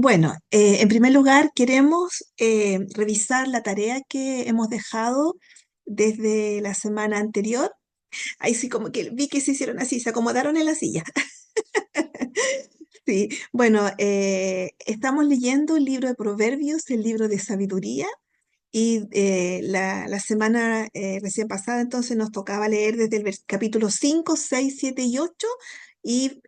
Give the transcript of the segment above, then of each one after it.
Bueno, en primer lugar queremos revisar la tarea que hemos dejado desde la semana anterior. Ahí sí como que vi que se hicieron así, se acomodaron en la silla. Sí, bueno, estamos leyendo el libro de Proverbios, el libro de sabiduría, y la semana recién pasada entonces nos tocaba leer desde el capítulo 5, 6, 7 y 8 y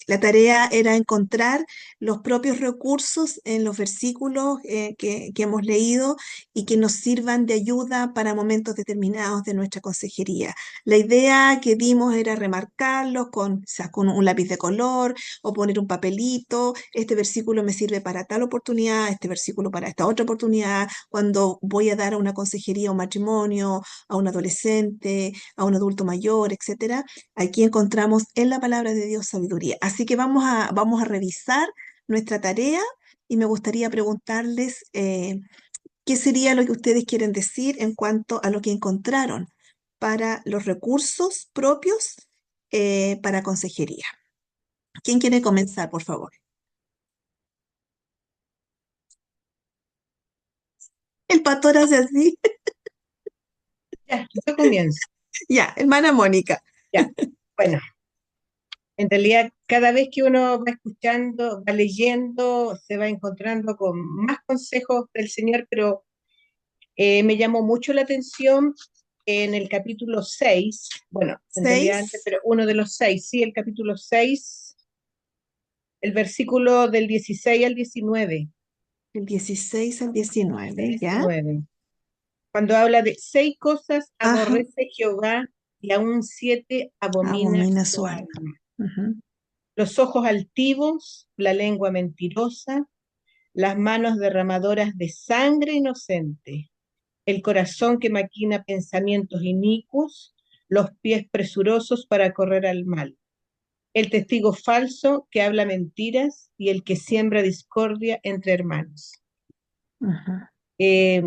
la tarea era encontrar los propios recursos en los versículos que hemos leído y que nos sirvan de ayuda para momentos determinados de nuestra consejería. La idea que dimos era remarcarlos con, o sea, con un lápiz de color o poner un papelito. Este versículo me sirve para tal oportunidad, este versículo para esta otra oportunidad cuando voy a dar a una consejería, a un matrimonio, a un adolescente, a un adulto mayor, etcétera. Aquí encontramos en la palabra de Dios sabiduría. Así que vamos a revisar nuestra tarea y me gustaría preguntarles qué sería lo que ustedes quieren decir en cuanto a lo que encontraron para los recursos propios para consejería. ¿Quién quiere comenzar, por favor? El pastor hace así. Ya, yo comienzo. Ya, hermana Mónica. Ya, bueno, en realidad cada vez que uno va escuchando, va leyendo, se va encontrando con más consejos del Señor, pero me llamó mucho la atención en el capítulo 6. Bueno, en realidad antes, 6, pero uno de los 6, sí, el capítulo 6, el versículo del 16 al 19. el 16 al 19, ¿ya? 19. Cuando habla de 6 cosas Ajá, aborrece Jehová y aún 7 abomina abomina su su alma. alma. Ujú. Los ojos altivos, la lengua mentirosa, las manos derramadoras de sangre inocente, el corazón que maquina pensamientos inicuos, los pies presurosos para correr al mal, el testigo falso que habla mentiras y el que siembra discordia entre hermanos. Ujú. Eh,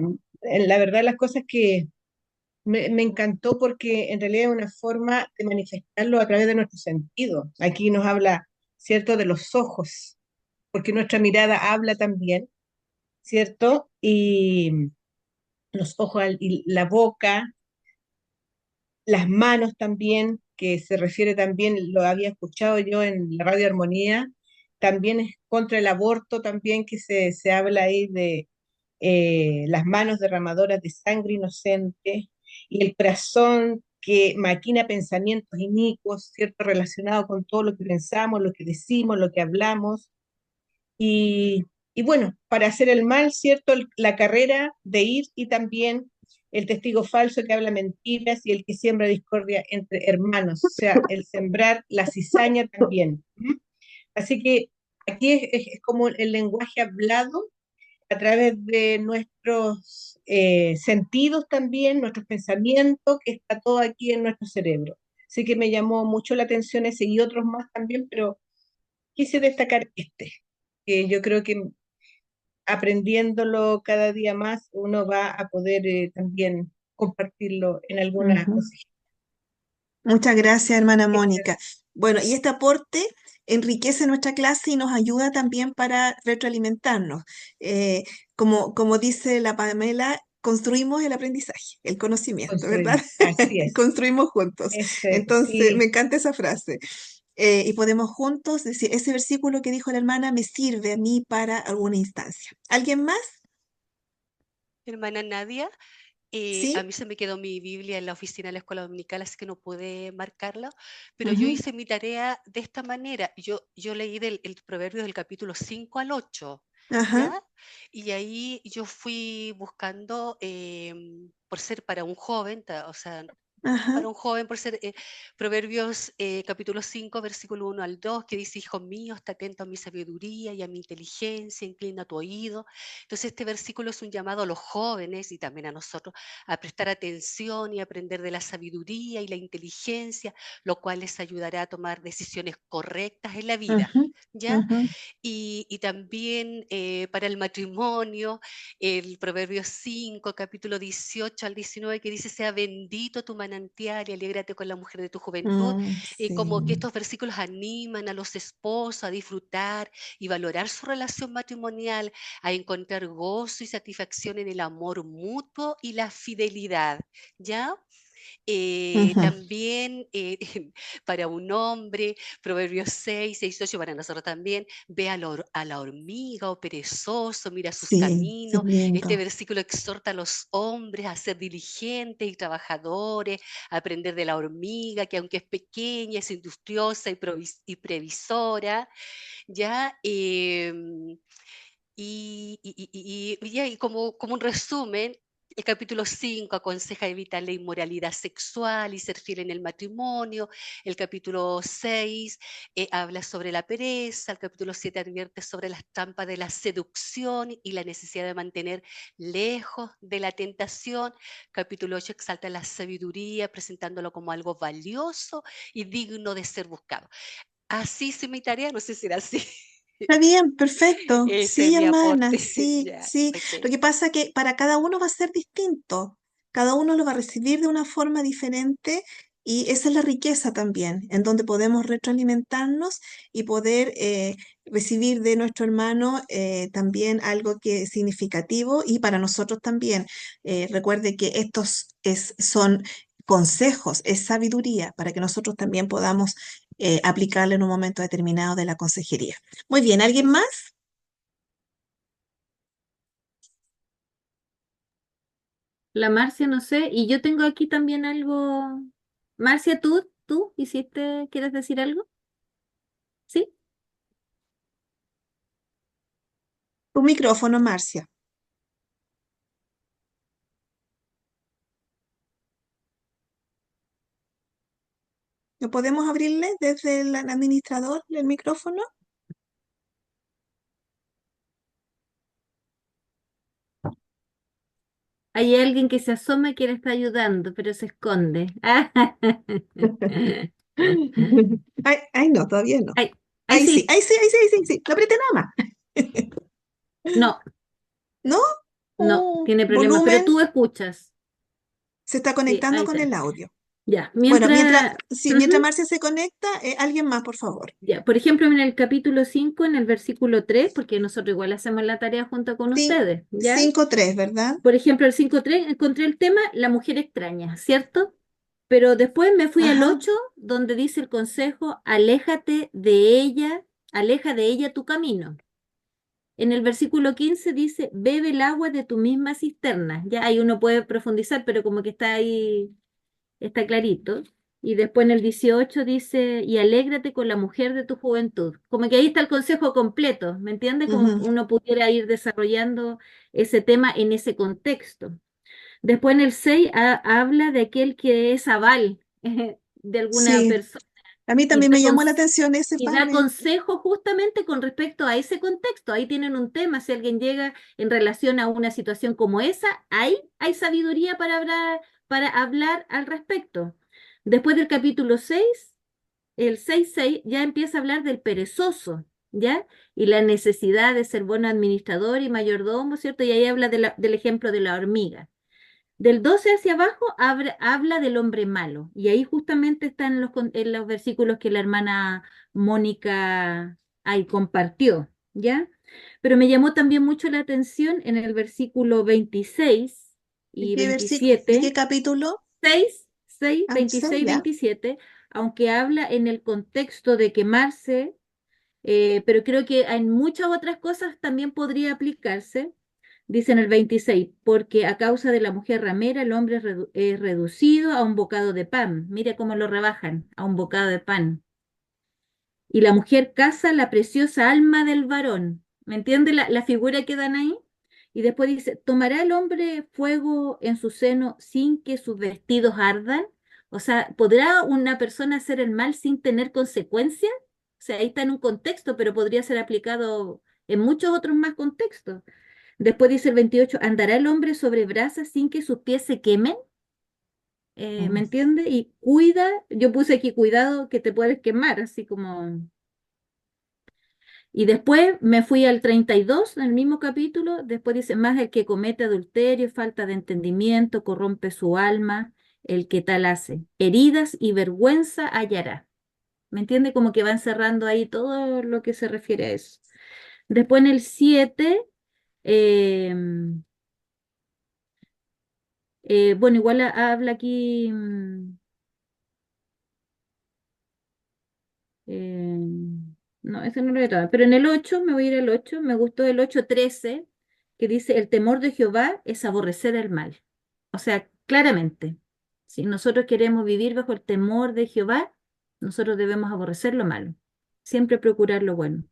la verdad, las cosas que me encantó porque en realidad es una forma de manifestarlo a través de nuestro sentido. Aquí nos habla, ¿cierto?, de los ojos, porque nuestra mirada habla también, ¿cierto? Y los ojos y la boca, las manos también, que se refiere también, lo había escuchado yo en la Radio Armonía, también es contra el aborto también que se habla ahí de las manos derramadoras de sangre inocente y el corazón que maquina pensamientos inicuos, ¿cierto? Relacionado con todo lo que pensamos, lo que decimos, lo que hablamos. Y, y bueno, para hacer el mal, ¿cierto? La carrera de ir y también el testigo falso que habla mentiras y el que siembra discordia entre hermanos, o sea, el sembrar la cizaña también. ¿Mm? Así que aquí es como el lenguaje hablado a través de nuestros sentidos también, nuestros pensamientos, que está todo aquí en nuestro cerebro. Así que me llamó mucho la atención ese y otros más también, pero quise destacar este, que yo creo que aprendiéndolo cada día más, uno va a poder también compartirlo en algunas Ujú. cosas. Muchas gracias, hermana Mónica. Bueno, y este aporte enriquece nuestra clase y nos ayuda también para retroalimentarnos. Eh, como dice la Pamela, construimos el aprendizaje, el conocimiento, ¿verdad? Construimos. Así es. Construimos juntos. Entonces, me Sí, encanta esa frase. Y podemos juntos decir, ese versículo que dijo la hermana me sirve a mí para alguna instancia. ¿Alguien más? Hermana Nadia, a ¿Sí? mí se me quedó mi Biblia en la oficina de la escuela dominical, así que no pude marcarla, pero yo Ujú. hice mi tarea de esta manera. Yo leí el proverbio del capítulo 5 al 8, Ajá, ¿ya? Y ahí yo fui buscando, por ser para un joven, o sea, ajá. para un joven por ser Proverbios capítulo 5 versículo 1 al 2 que dice, hijo mío, está atento a mi sabiduría y a mi inteligencia, inclina tu oído. Entonces este versículo es un llamado a los jóvenes y también a nosotros a prestar atención y aprender de la sabiduría y la inteligencia, lo cual les ayudará a tomar decisiones correctas en la vida. Ujú, ¿Ya? ujú, Y también para el matrimonio, el Proverbio 5 capítulo 18 al 19 que dice, sea bendito tu manantial y alégrate con la mujer de tu juventud. Como que Sí. estos versículos animan a los esposos a disfrutar y valorar su relación matrimonial, a encontrar gozo y satisfacción en el amor mutuo y la fidelidad, ¿ya? Ujú. También para un hombre, Proverbios 6, 8, para nosotros también, ve a la hormiga o perezoso, mira sus Sí, qué caminos. Este lindo. versículo exhorta a los hombres a ser diligentes y trabajadores, a aprender de la hormiga, que aunque es pequeña, es industriosa y previsora, ¿ya? Y como un resumen, el capítulo 5 aconseja evitar la inmoralidad sexual y ser fiel en el matrimonio. El capítulo 6 habla sobre la pereza. El capítulo 7 advierte sobre las trampas de la seducción y la necesidad de mantener lejos de la tentación. Capítulo 8 exalta la sabiduría, presentándolo como algo valioso y digno de ser buscado. Así es mi tarea, no sé si era así. Está bien, perfecto. Ese es Sí, mi hermana, aporte. sí, Ya, sí. Lo ok. que pasa que para cada uno va a ser distinto. Cada uno lo va a recibir de una forma diferente y esa es la riqueza también, en donde podemos retroalimentarnos y poder recibir de nuestro hermano también algo que es significativo y para nosotros también. Recuerde que son consejos, es sabiduría para que nosotros también podamos aplicarlo en un momento determinado de la consejería. Muy bien, ¿alguien más? La Marcia, no sé. Y yo tengo aquí también algo. Marcia, ¿tú hiciste, quieres decir algo? ¿Sí? Tu micrófono, Marcia. ¿No podemos abrirle desde el administrador el micrófono? Hay alguien que se asoma y que le está ayudando, pero se esconde. Ay, ay, no, todavía no. Ay, ahí Ahí sí, sí. ahí sí, ahí sí, ahí sí, sí. Lo apreté nada más. No, ¿No? no, tiene problemas, pero Volumen tú escuchas. se está Sí, conectando ahí con está. el audio. Ya, Bueno, mientras, sí, mientras ujú, Marcia se conecta, alguien más, por favor. ya, por ejemplo, en el capítulo 5 en el versículo 3 porque nosotros igual hacemos la tarea junto con Sí, ustedes, ¿ya? 5-3, ¿verdad? Por ejemplo, el 5.3 encontré el tema la mujer extraña, ¿cierto? Pero después me fui al Ajá. 8 donde dice el consejo, aléjate de ella, aleja de ella tu camino. En el versículo 15 dice, bebe el agua de tu misma cisterna. Ya ahí uno puede profundizar, pero como que está ahí, está clarito. Y después en el 18 dice, y alégrate con la mujer de tu juventud. Como que ahí está el consejo completo, ¿me entiendes? Como Ujú. uno pudiera ir desarrollando ese tema en ese contexto. Después en el 6 habla de aquel que es aval de alguna Sí, persona a mí y también da, me llamó la atención ese y da párrafo. consejo justamente con respecto a ese contexto. Ahí tienen un tema, si alguien llega en relación a una situación como esa, ahí hay sabiduría para hablar al respecto. Después del capítulo 6 el 6.6 ya empieza a hablar del perezoso, ¿ya? Y la necesidad de ser buen administrador y mayordomo, ¿cierto? Y ahí habla del ejemplo de la hormiga. Del 12 hacia abajo habla del hombre malo. Y ahí justamente están en los versículos que la hermana Mónica ahí compartió, ¿ya? Pero me llamó también mucho la atención en el versículo 26 ¿De y qué versículo, de qué 27, capítulo? 6, Ah, 26, ya. 27, aunque habla en el contexto de quemarse, pero creo que en muchas otras cosas también podría aplicarse. Dice en el 26, porque a causa de la mujer ramera el hombre es reducido a un bocado de pan. Mire cómo lo rebajan, a un bocado de pan. Y la mujer caza la preciosa alma del varón. ¿Me entiende la figura que dan ahí? Y después dice, ¿tomará el hombre fuego en su seno sin que sus vestidos ardan? O sea, ¿podrá una persona hacer el mal sin tener consecuencias? O sea, ahí está en un contexto, pero podría ser aplicado en muchos otros más contextos. Después dice el 28, ¿andará el hombre sobre brasas sin que sus pies se quemen? ¿Me Mm. entiende? Y cuida, yo puse aquí cuidado que te puedes quemar, así como... Y después me fui al 32, en el mismo capítulo, después dice, más el que comete adulterio, falta de entendimiento, corrompe su alma, el que tal hace. Heridas y vergüenza hallará. ¿Me entiende? Como que van cerrando ahí todo lo que se refiere a eso. Después en el 7, bueno, igual habla aquí, eh, no, ese no lo he tomado, pero en el 8, me voy a ir al 8, me gustó el 8:13, que dice, el temor de Jehová es aborrecer el mal. O sea, claramente, si nosotros queremos vivir bajo el temor de Jehová, nosotros debemos aborrecer lo malo, siempre procurar lo bueno.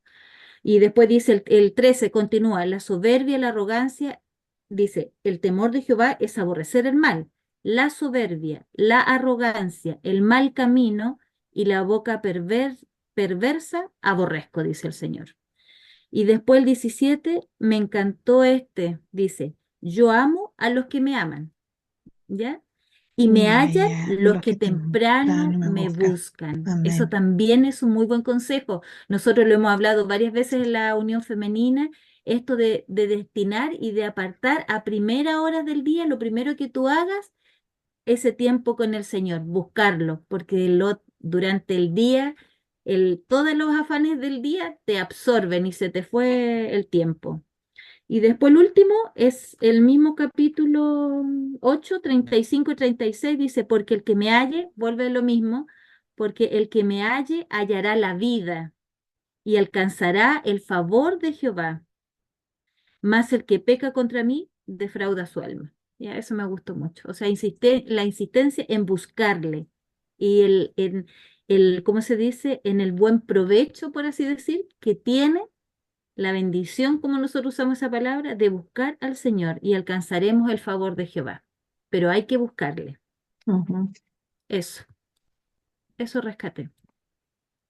Y después dice el 13, continúa, la soberbia, la arrogancia, dice, el temor de Jehová es aborrecer el mal, la soberbia, la arrogancia, el mal camino y la boca perversa aborrezco, dice el Señor. Y después el 17, me encantó dice, yo amo a los que me aman, ¿ya? Y me hallan Ya, los lo que que temprano temprano me me busca. buscan. Eso Amén. también es un muy buen consejo. Nosotros lo hemos hablado varias veces en la Unión Femenina, esto de destinar y de apartar a primera hora del día, lo primero que tú hagas, ese tiempo con el Señor, buscarlo, porque durante el día, todos los afanes del día te absorben y se te fue el tiempo. Y después el último es el mismo capítulo 8, 35 y 36, dice, porque el que me halle, vuelve a lo mismo, porque el que me halle hallará la vida y alcanzará el favor de Jehová, mas el que peca contra mí defrauda su alma. Ya, eso me gustó mucho. O sea, la insistencia en buscarle y ¿cómo se dice? En el buen provecho, por así decir, que tiene la bendición, como nosotros usamos esa palabra, de buscar al Señor y alcanzaremos el favor de Jehová. Pero hay que buscarle. Ujú. Eso, eso rescaté.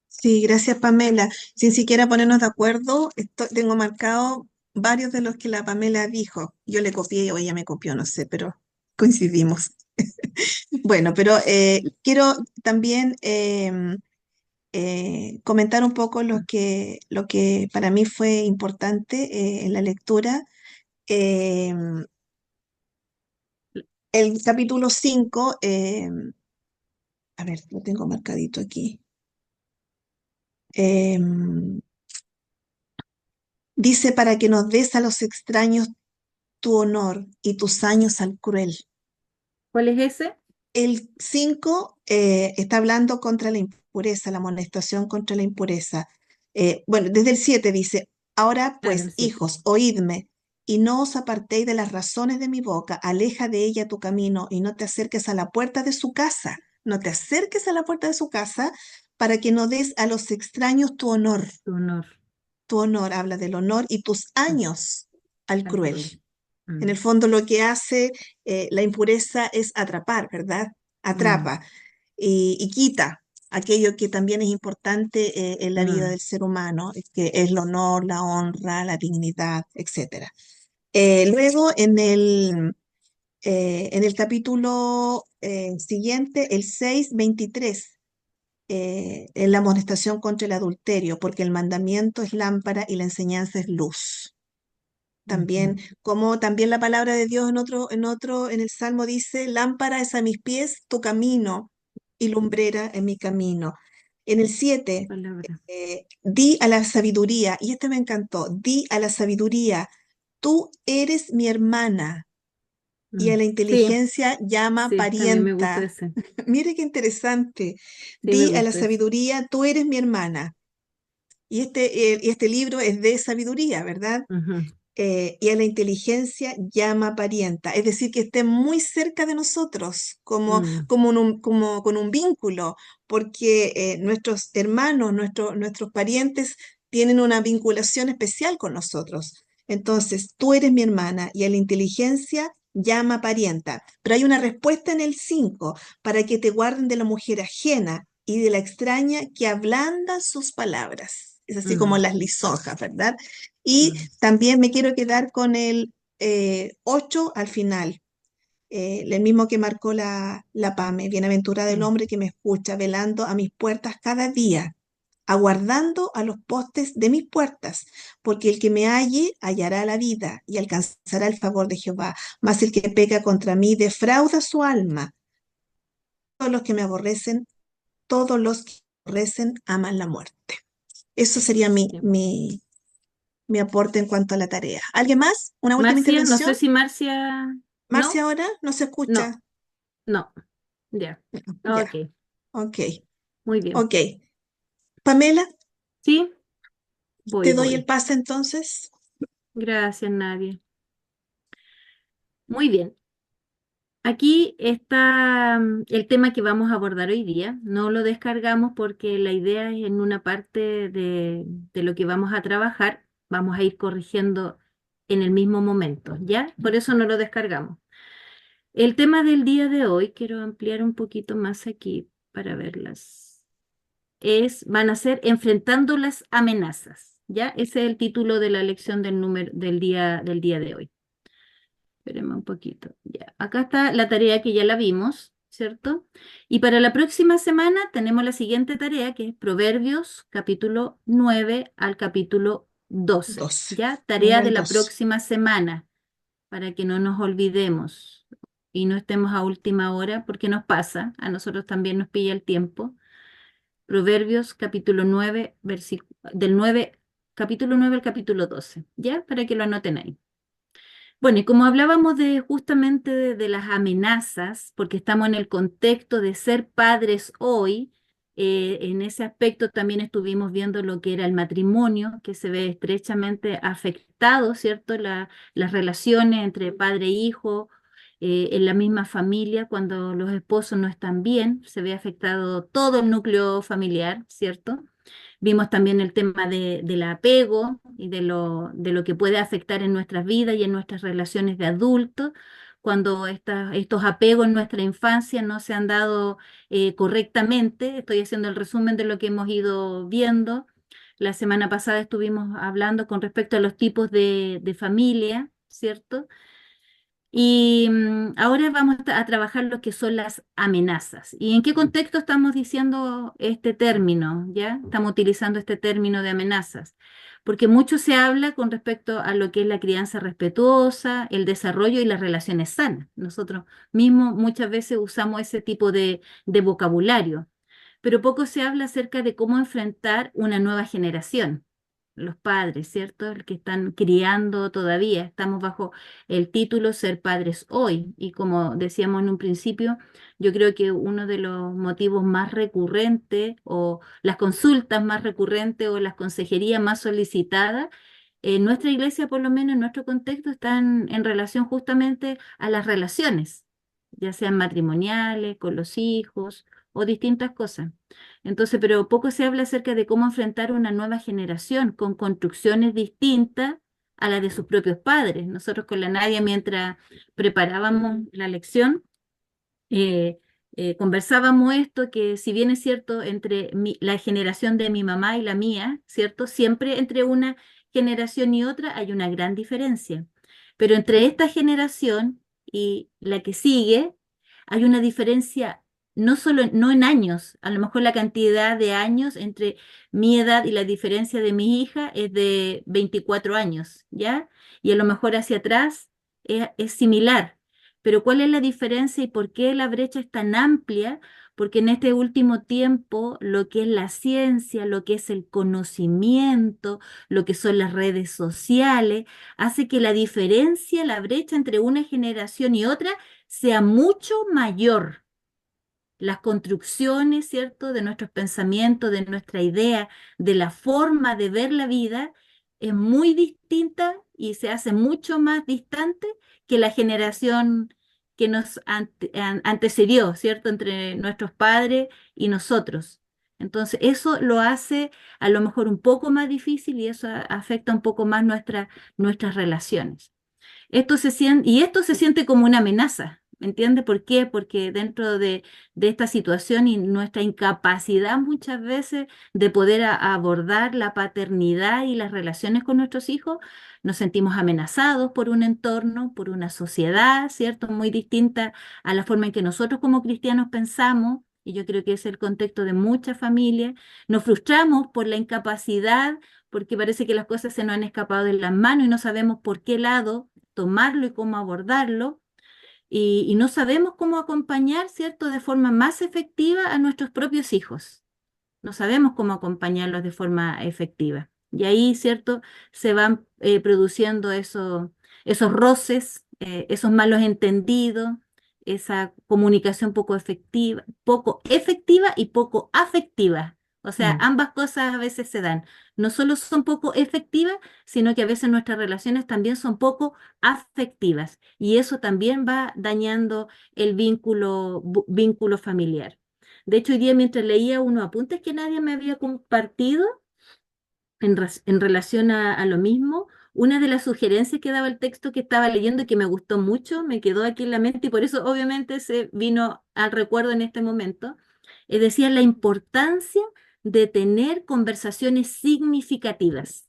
Sí, gracias Pamela. Sin siquiera ponernos de acuerdo, tengo marcado varios de los que la Pamela dijo. Yo le copié o ella me copió, no sé, pero coincidimos. Bueno, pero quiero también comentar un poco lo que para mí fue importante en la lectura. Em, el capítulo 5, a ver, lo tengo marcadito aquí. Em, Dice, para que nos des a los extraños tu honor y tus años al cruel. ¿Cuál es ese? El 5 está hablando contra la impureza, la amonestación contra la impureza. Bueno, desde el 7 dice, ahora Ah, del pues, 7. hijos, oídme, y no os apartéis de las razones de mi boca, aleja de ella tu camino y no te acerques a la puerta de su casa, no te acerques a la puerta de su casa para que no des a los extraños Tu honor tu honor, habla del honor y tus años al al cruel. cruel. En Mm, el fondo lo que hace la impureza es atrapar, ¿verdad? mm, Atrapa y quita aquello que también es importante en la vida mm. del ser humano, que es el honor, la honra, la dignidad, etcétera. Luego en el capítulo siguiente, el 6:23, en la amonestación contra el adulterio, porque el mandamiento es lámpara y la enseñanza es luz. Ujú. También, como también la palabra de Dios en el Salmo dice, lámpara es a mis pies tu camino y lumbrera en mi camino. En el 7, Palabra. di a la sabiduría, y este me encantó, di a la sabiduría, tú eres mi hermana, y a Mm. la Sí, inteligencia llama sí, también me gustó parienta. ese. Mire qué interesante. Sí, me Di a la gustó ese. sabiduría, tú eres mi hermana. Y este libro es de sabiduría, ¿verdad? Ujú. Y a la inteligencia llama parienta, es decir, que esté muy cerca de nosotros, Mm, como con un vínculo, porque nuestros hermanos, nuestros parientes tienen una vinculación especial con nosotros. Entonces, tú eres mi hermana y a la inteligencia llama parienta. Pero hay una respuesta en el 5 para que te guarden de la mujer ajena y de la extraña que ablanda sus palabras. Es así como mm, las lisonjas, ¿verdad? Y mm, también me quiero quedar con el 8 al final, el mismo que marcó la Pame. Bienaventurado el mm, hombre que me escucha, velando a mis puertas cada día, aguardando a los postes de mis puertas, porque el que me halle hallará la vida y alcanzará el favor de Jehová, mas el que peca contra mí defrauda su alma. todos los que me aborrecen, todos los que me aborrecen aman la muerte. Eso sería Bien. mi aporte en cuanto a la tarea. ¿Alguien más? ¿Una última Marcia, no intervención? sé si Marcia... Marcia, ¿No? ahora no se No, escucha. no. Ya. Ya, Ok, ok, muy bien. ok. Pamela, ¿Sí? te Voy, doy el voy. pase entonces. Gracias, Nadia. Muy bien. Aquí está el tema que vamos a abordar hoy día. No lo descargamos porque la idea es en una parte de lo que vamos a trabajar. Vamos a ir corrigiendo en el mismo momento, ¿ya? Por eso no lo descargamos. El tema del día de hoy, quiero ampliar un poquito más aquí para verlas, van a ser enfrentando las amenazas, ¿ya? Ese es el título de la lección del día de hoy. Espérenme un poquito. Ya. Acá está la tarea que ya la vimos, ¿cierto? Y para la próxima semana tenemos la siguiente tarea, que es Proverbios, capítulo 9 al capítulo 12. 12. ¿Ya? Tarea 9 de al la 12. próxima semana, para que no nos olvidemos y no estemos a última hora, porque nos pasa, a nosotros también nos pilla el tiempo. Proverbios, capítulo 9, capítulo 9 al capítulo 12, ¿ya? Para que lo anoten ahí. Bueno, y como hablábamos de justamente de las amenazas, porque estamos en el contexto de ser padres hoy, en ese aspecto también estuvimos viendo lo que era el matrimonio, que se ve estrechamente afectado, ¿cierto? Las relaciones entre padre e hijo, en la misma familia, cuando los esposos no están bien, se ve afectado todo el núcleo familiar, ¿cierto? Vimos también el tema del apego y de lo que puede afectar en nuestras vidas y en nuestras relaciones de adultos, cuando estos apegos en nuestra infancia no se han dado correctamente. Estoy haciendo el resumen de lo que hemos ido viendo. La semana pasada estuvimos hablando con respecto a los tipos de familia, ¿cierto? Y ahora vamos a trabajar lo que son las amenazas. ¿Y en qué contexto estamos diciendo este término? ¿Ya? Estamos utilizando este término de amenazas. Porque mucho se habla con respecto a lo que es la crianza respetuosa, el desarrollo y las relaciones sanas. Nosotros mismos muchas veces usamos ese tipo de vocabulario, pero poco se habla acerca de cómo enfrentar una nueva generación. Los padres, ¿cierto? El que están criando todavía. Estamos bajo el título Ser padres hoy. Y como decíamos en un principio, yo creo que uno de los motivos más recurrentes o las consultas más recurrentes o las consejerías más solicitadas en nuestra iglesia, por lo menos en nuestro contexto, están en relación justamente a las relaciones, ya sean matrimoniales, con los hijos o distintas cosas. Entonces, pero poco se habla acerca de cómo enfrentar una nueva generación con construcciones distintas a las de sus propios padres. Nosotros con la Nadia, mientras preparábamos la lección, eh, conversábamos esto, que si bien es cierto, entre la generación de mi mamá y la mía, ¿cierto? Siempre entre una generación y otra hay una gran diferencia. Pero entre esta generación y la que sigue, hay una diferencia no solo, no en años, a lo mejor la cantidad de años entre mi edad y la diferencia de mi hija es de 24 años, ¿ya? Y a lo mejor hacia atrás es similar. Pero ¿cuál es la diferencia y por qué la brecha es tan amplia? Porque en este último tiempo lo que es la ciencia, lo que es el conocimiento, lo que son las redes sociales, hace que la diferencia, la brecha entre una generación y otra sea mucho mayor. Las construcciones, ¿cierto?, de nuestros pensamientos, de nuestra idea, de la forma de ver la vida, es muy distinta y se hace mucho más distante que la generación que nos antecedió, ¿cierto?, entre nuestros padres y nosotros. Entonces, eso lo hace a lo mejor un poco más difícil y eso afecta un poco más nuestras relaciones. Esto se siente como una amenaza, ¿me entiende? ¿Por qué? Porque dentro de esta situación y nuestra incapacidad muchas veces de poder abordar la paternidad y las relaciones con nuestros hijos, nos sentimos amenazados por un entorno, por una sociedad, ¿cierto? Muy distinta a la forma en que nosotros como cristianos pensamos. Y yo creo que es el contexto de muchas familias. Nos frustramos por la incapacidad, porque parece que las cosas se nos han escapado de las manos y no sabemos por qué lado tomarlo y cómo abordarlo. y no sabemos cómo acompañar, ¿cierto?, de forma más efectiva a nuestros propios hijos. No sabemos cómo acompañarlos de forma efectiva. Y ahí, ¿cierto?, se van produciendo esos roces, esos malos entendidos, esa comunicación poco efectiva y poco afectiva. O sea, Mm. ambas cosas a veces se dan. No solo son poco efectivas, sino que a veces nuestras relaciones también son poco afectivas. Y eso también va dañando el vínculo familiar. De hecho, hoy día mientras leía unos apuntes que nadie me había compartido en relación a lo mismo, una de las sugerencias que daba el texto que estaba leyendo y que me gustó mucho, me quedó aquí en la mente y por eso obviamente se vino al recuerdo en este momento, decía la importancia de tener conversaciones significativas.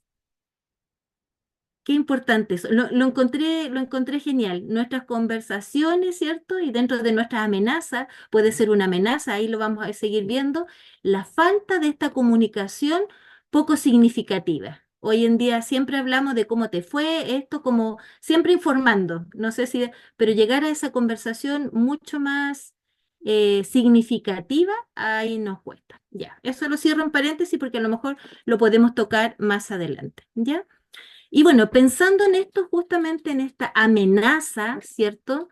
Qué importante eso. Lo encontré genial. Nuestras conversaciones, ¿cierto? Y dentro de nuestras amenazas, puede ser una amenaza, ahí lo vamos a seguir viendo, la falta de esta comunicación poco significativa. Hoy en día siempre hablamos de cómo te fue, esto como siempre informando, no sé si, pero llegar a esa conversación mucho más significativa, ahí nos cuesta. Ya, eso lo cierro en paréntesis porque a lo mejor lo podemos tocar más adelante, ¿ya? Y bueno, pensando en esto, justamente en esta amenaza, ¿cierto?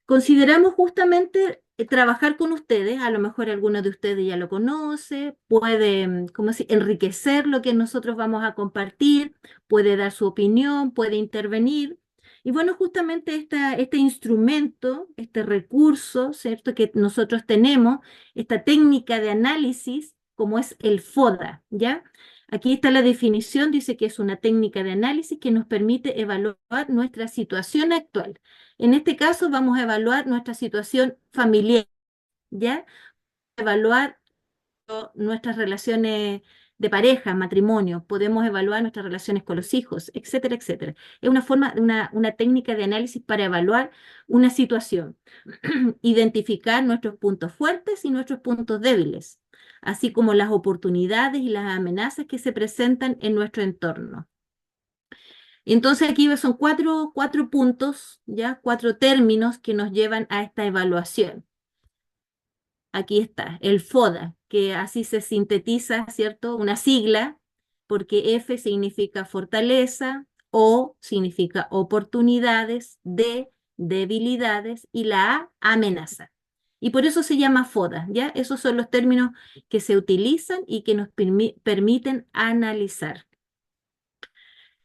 Consideramos justamente trabajar con ustedes, a lo mejor alguno de ustedes ya lo conoce, puede, ¿cómo se enriquecer lo que nosotros vamos a compartir, puede dar su opinión, puede intervenir. Y bueno, justamente este instrumento, este recurso, ¿cierto? Que nosotros tenemos, esta técnica de análisis, como es el FODA, ¿ya? Aquí está la definición, dice que es una técnica de análisis que nos permite evaluar nuestra situación actual. En este caso vamos a evaluar nuestra situación familiar, ¿ya? Evaluar nuestras relaciones de pareja, matrimonio, podemos evaluar nuestras relaciones con los hijos, etcétera, etcétera. Es una forma, una técnica de análisis para evaluar una situación, identificar nuestros puntos fuertes y nuestros puntos débiles, así como las oportunidades y las amenazas que se presentan en nuestro entorno. Entonces aquí son cuatro puntos, ¿ya? Cuatro términos que nos llevan a esta evaluación. Aquí está, el FODA, que así se sintetiza, ¿cierto? Una sigla, porque F significa fortaleza, O significa oportunidades, D, debilidades y la A, amenaza. Y por eso se llama FODA, ¿ya? Esos son los términos que se utilizan y que nos permiten analizar.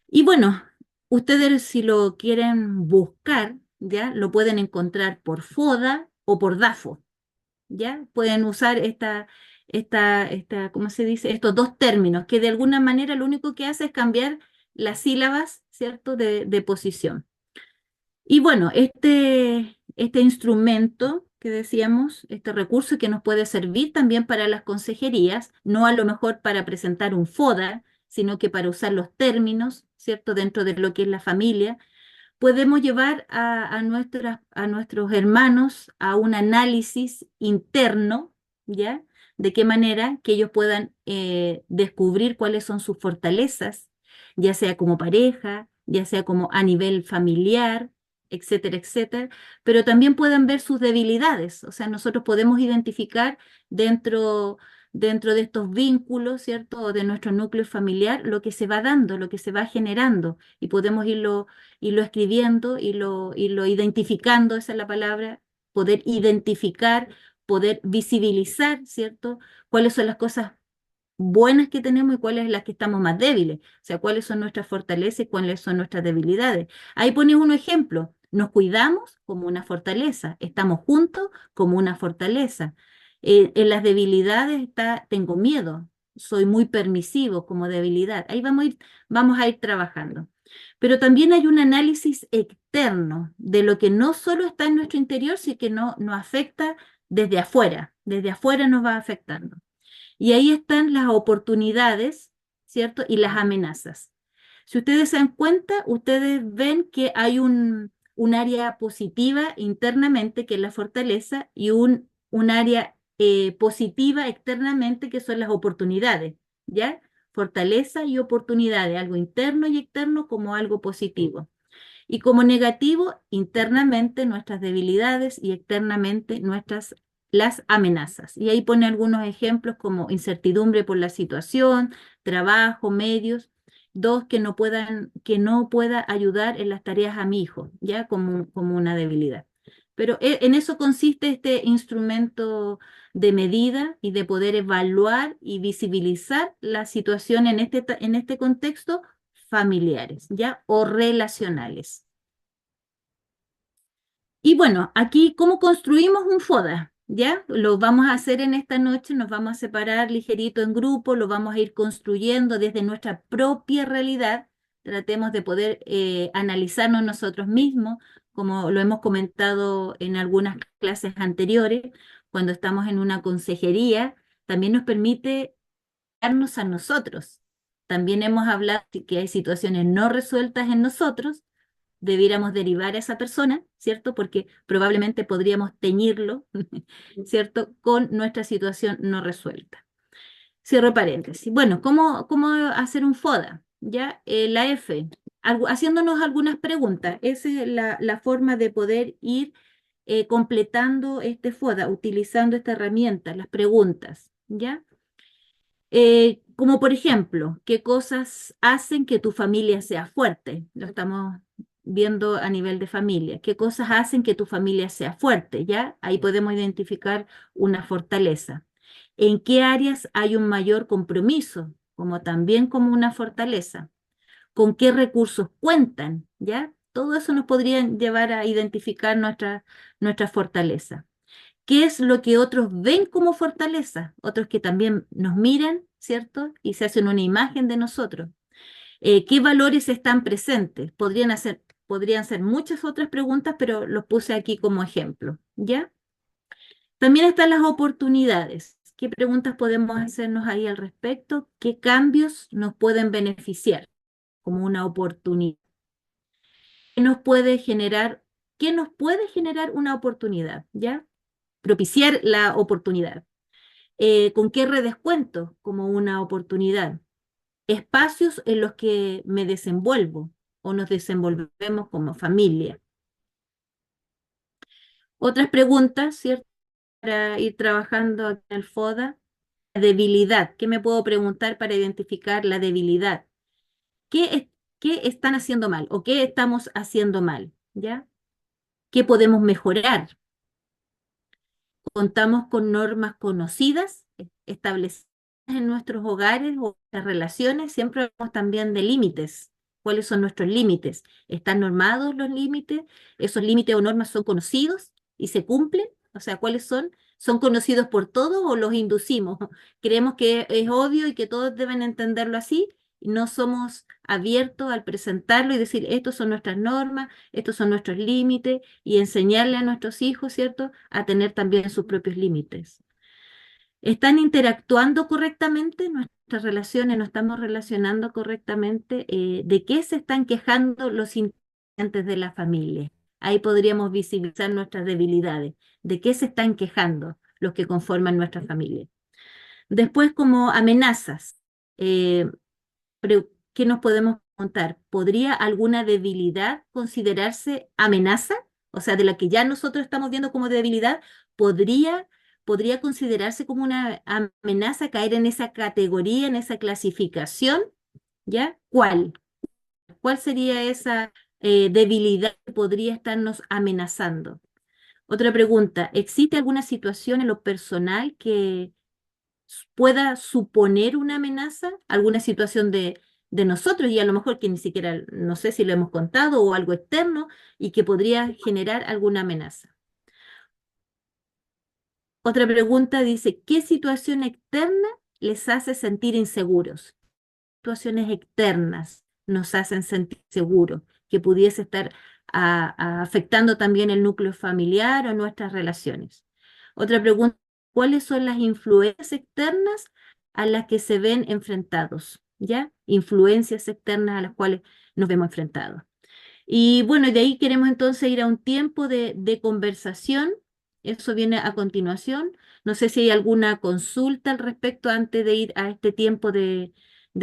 Y bueno, ustedes si lo quieren buscar, ¿ya? Lo pueden encontrar por FODA o por DAFO, ¿ya? Pueden usar ¿cómo se dice? Estos dos términos, que de alguna manera lo único que hace es cambiar las sílabas, ¿cierto? De posición. Y bueno, este instrumento que decíamos, este recurso que nos puede servir también para las consejerías, no a lo mejor para presentar un FODA, sino que para usar los términos, ¿cierto? Dentro de lo que es la familia, podemos llevar a nuestros hermanos a un análisis interno, ¿ya? De qué manera que ellos puedan descubrir cuáles son sus fortalezas, ya sea como pareja, ya sea como a nivel familiar, etcétera, etcétera, pero también puedan ver sus debilidades. O sea, nosotros podemos identificar dentro de estos vínculos, ¿cierto? O de nuestro núcleo familiar, lo que se va dando, lo que se va generando, y podemos irlo escribiendo, irlo identificando, esa es la palabra, poder identificar, poder visibilizar, ¿cierto? Cuáles son las cosas buenas que tenemos y cuáles las que estamos más débiles, o sea, cuáles son nuestras fortalezas y cuáles son nuestras debilidades. Ahí pones un ejemplo, nos cuidamos como una fortaleza, estamos juntos como una fortaleza. En las debilidades está, tengo miedo, soy muy permisivo como debilidad. Ahí vamos a ir trabajando. Pero también hay un análisis externo de lo que no solo está en nuestro interior, sino que nos afecta desde afuera nos va afectando. Y ahí están las oportunidades, ¿cierto? Y las amenazas. Si ustedes se dan cuenta, ustedes ven que hay un área positiva internamente, que es la fortaleza, y un área positiva externamente, que son las oportunidades, ¿ya? Fortaleza y oportunidades, algo interno y externo como algo positivo. Y como negativo, internamente nuestras debilidades y externamente las amenazas. Y ahí pone algunos ejemplos como incertidumbre por la situación, trabajo, medios. Dos, que no pueda ayudar en las tareas a mi hijo, ya como una debilidad. Pero en eso consiste este instrumento de medida y de poder evaluar y visibilizar la situación en este contexto familiares, ¿ya? O relacionales. Y bueno, aquí, ¿cómo construimos un FODA? ¿Ya? Lo vamos a hacer en esta noche, nos vamos a separar ligerito en grupo, lo vamos a ir construyendo desde nuestra propia realidad. Tratemos de poder analizarnos nosotros mismos, como lo hemos comentado en algunas clases anteriores, cuando estamos en una consejería, también nos permite darnos a nosotros. También hemos hablado de que hay situaciones no resueltas en nosotros, debiéramos derivar a esa persona, ¿cierto? Porque probablemente podríamos teñirlo, ¿cierto? Con nuestra situación no resuelta. Cierro paréntesis. Bueno, ¿cómo hacer un FODA? ¿Ya? La F, haciéndonos algunas preguntas. Esa es la forma de poder ir completando este FODA, utilizando esta herramienta, las preguntas, ¿ya? Como por ejemplo, ¿qué cosas hacen que tu familia sea fuerte? Lo estamos viendo a nivel de familia. ¿Qué cosas hacen que tu familia sea fuerte? ¿Ya? Ahí podemos identificar una fortaleza. ¿En qué áreas hay un mayor compromiso? Como también como una fortaleza. ¿Con qué recursos cuentan? ¿Ya? Todo eso nos podría llevar a identificar nuestra fortaleza. ¿Qué es lo que otros ven como fortaleza? Otros que también nos miran, ¿cierto? Y se hacen una imagen de nosotros. ¿Qué valores están presentes? Podrían ser muchas otras preguntas, pero los puse aquí como ejemplo, ¿ya? También están las oportunidades. ¿Qué preguntas podemos hacernos ahí al respecto? ¿Qué cambios nos pueden beneficiar como una oportunidad? ¿Qué nos puede generar una oportunidad? ¿Ya? Propiciar la oportunidad. ¿Con qué redes cuento como una oportunidad? Espacios en los que me desenvuelvo o nos desenvolvemos como familia. Otras preguntas, ¿cierto? Para ir trabajando en el FODA. La debilidad. ¿Qué me puedo preguntar para identificar la debilidad? ¿Qué están haciendo mal o qué estamos haciendo mal? ¿Ya? ¿Qué podemos mejorar? Contamos con normas conocidas, establecidas en nuestros hogares o las relaciones. Siempre hablamos también de límites. ¿Cuáles son nuestros límites? ¿Están normados los límites? ¿Esos límites o normas son conocidos y se cumplen? O sea, ¿cuáles son? ¿Son conocidos por todos o los inducimos? Creemos que es obvio y que todos deben entenderlo así, y no somos abiertos al presentarlo y decir, estos son nuestras normas, estos son nuestros límites, y enseñarle a nuestros hijos, ¿cierto?, a tener también sus propios límites. ¿Están interactuando correctamente nuestras relaciones? ¿Nos estamos relacionando correctamente? ¿De qué se están quejando los integrantes de la familia? Ahí podríamos visibilizar nuestras debilidades. ¿De qué se están quejando los que conforman nuestra familia? Después, como amenazas, ¿qué nos podemos preguntar? ¿Podría alguna debilidad considerarse amenaza? O sea, de la que ya nosotros estamos viendo como debilidad, ¿podría considerarse como una amenaza, caer en esa categoría, en esa clasificación? ¿Ya? ¿Cuál? ¿Cuál sería esa debilidad que podría estarnos amenazando? Otra pregunta, ¿existe alguna situación en lo personal que pueda suponer una amenaza, alguna situación de nosotros y a lo mejor que ni siquiera, no sé si lo hemos contado o algo externo y que podría generar alguna amenaza? Otra pregunta dice, ¿qué situación externa les hace sentir inseguros? Situaciones externas nos hacen sentir seguros, que pudiese estar afectando también el núcleo familiar o nuestras relaciones. Otra pregunta, ¿cuáles son las influencias externas a las que se ven enfrentados? ¿Ya? Influencias externas a las cuales nos vemos enfrentados. Y bueno, y de ahí queremos entonces ir a un tiempo de conversación. Eso viene a continuación. No sé si hay alguna consulta al respecto antes de ir a este tiempo de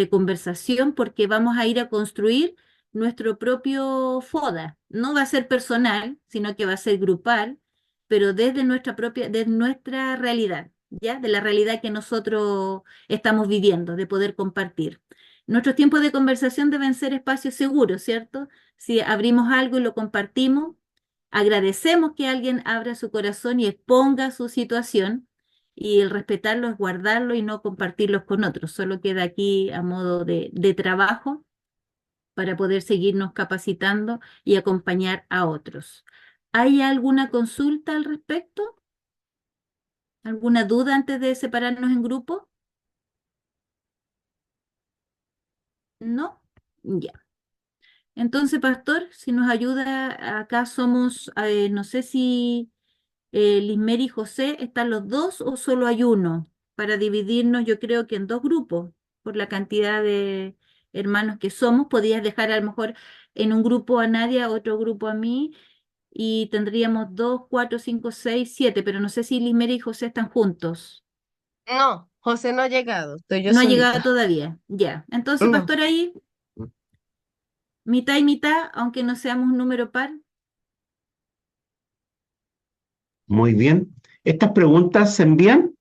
conversación, porque vamos a ir a construir nuestro propio FODA. No va a ser personal, sino que va a ser grupal, pero desde desde nuestra realidad, ¿ya? De la realidad que nosotros estamos viviendo, de poder compartir. Nuestros tiempos de conversación deben ser espacios seguros, ¿cierto? Si abrimos algo y lo compartimos, agradecemos que alguien abra su corazón y exponga su situación, y el respetarlo es guardarlo y no compartirlos con otros. Solo queda aquí a modo de trabajo para poder seguirnos capacitando y acompañar a otros. ¿Hay alguna consulta al respecto? ¿Alguna duda antes de separarnos en grupo? ¿No? Ya. Entonces, pastor, si nos ayuda, acá somos, no sé si Lismeri y José, ¿están los dos o solo hay uno? Para dividirnos, yo creo que en dos grupos, por la cantidad de hermanos que somos. Podías dejar a lo mejor en un grupo a Nadia, otro grupo a mí, y tendríamos dos, cuatro, cinco, seis, siete, pero no sé si Lismeri y José están juntos. No, José no ha llegado, estoy yo No ha llegado solita. todavía. Ya. Entonces, No. pastor, ahí, mitad y mitad, aunque no seamos un número par. Muy bien. ¿Estas preguntas se envían?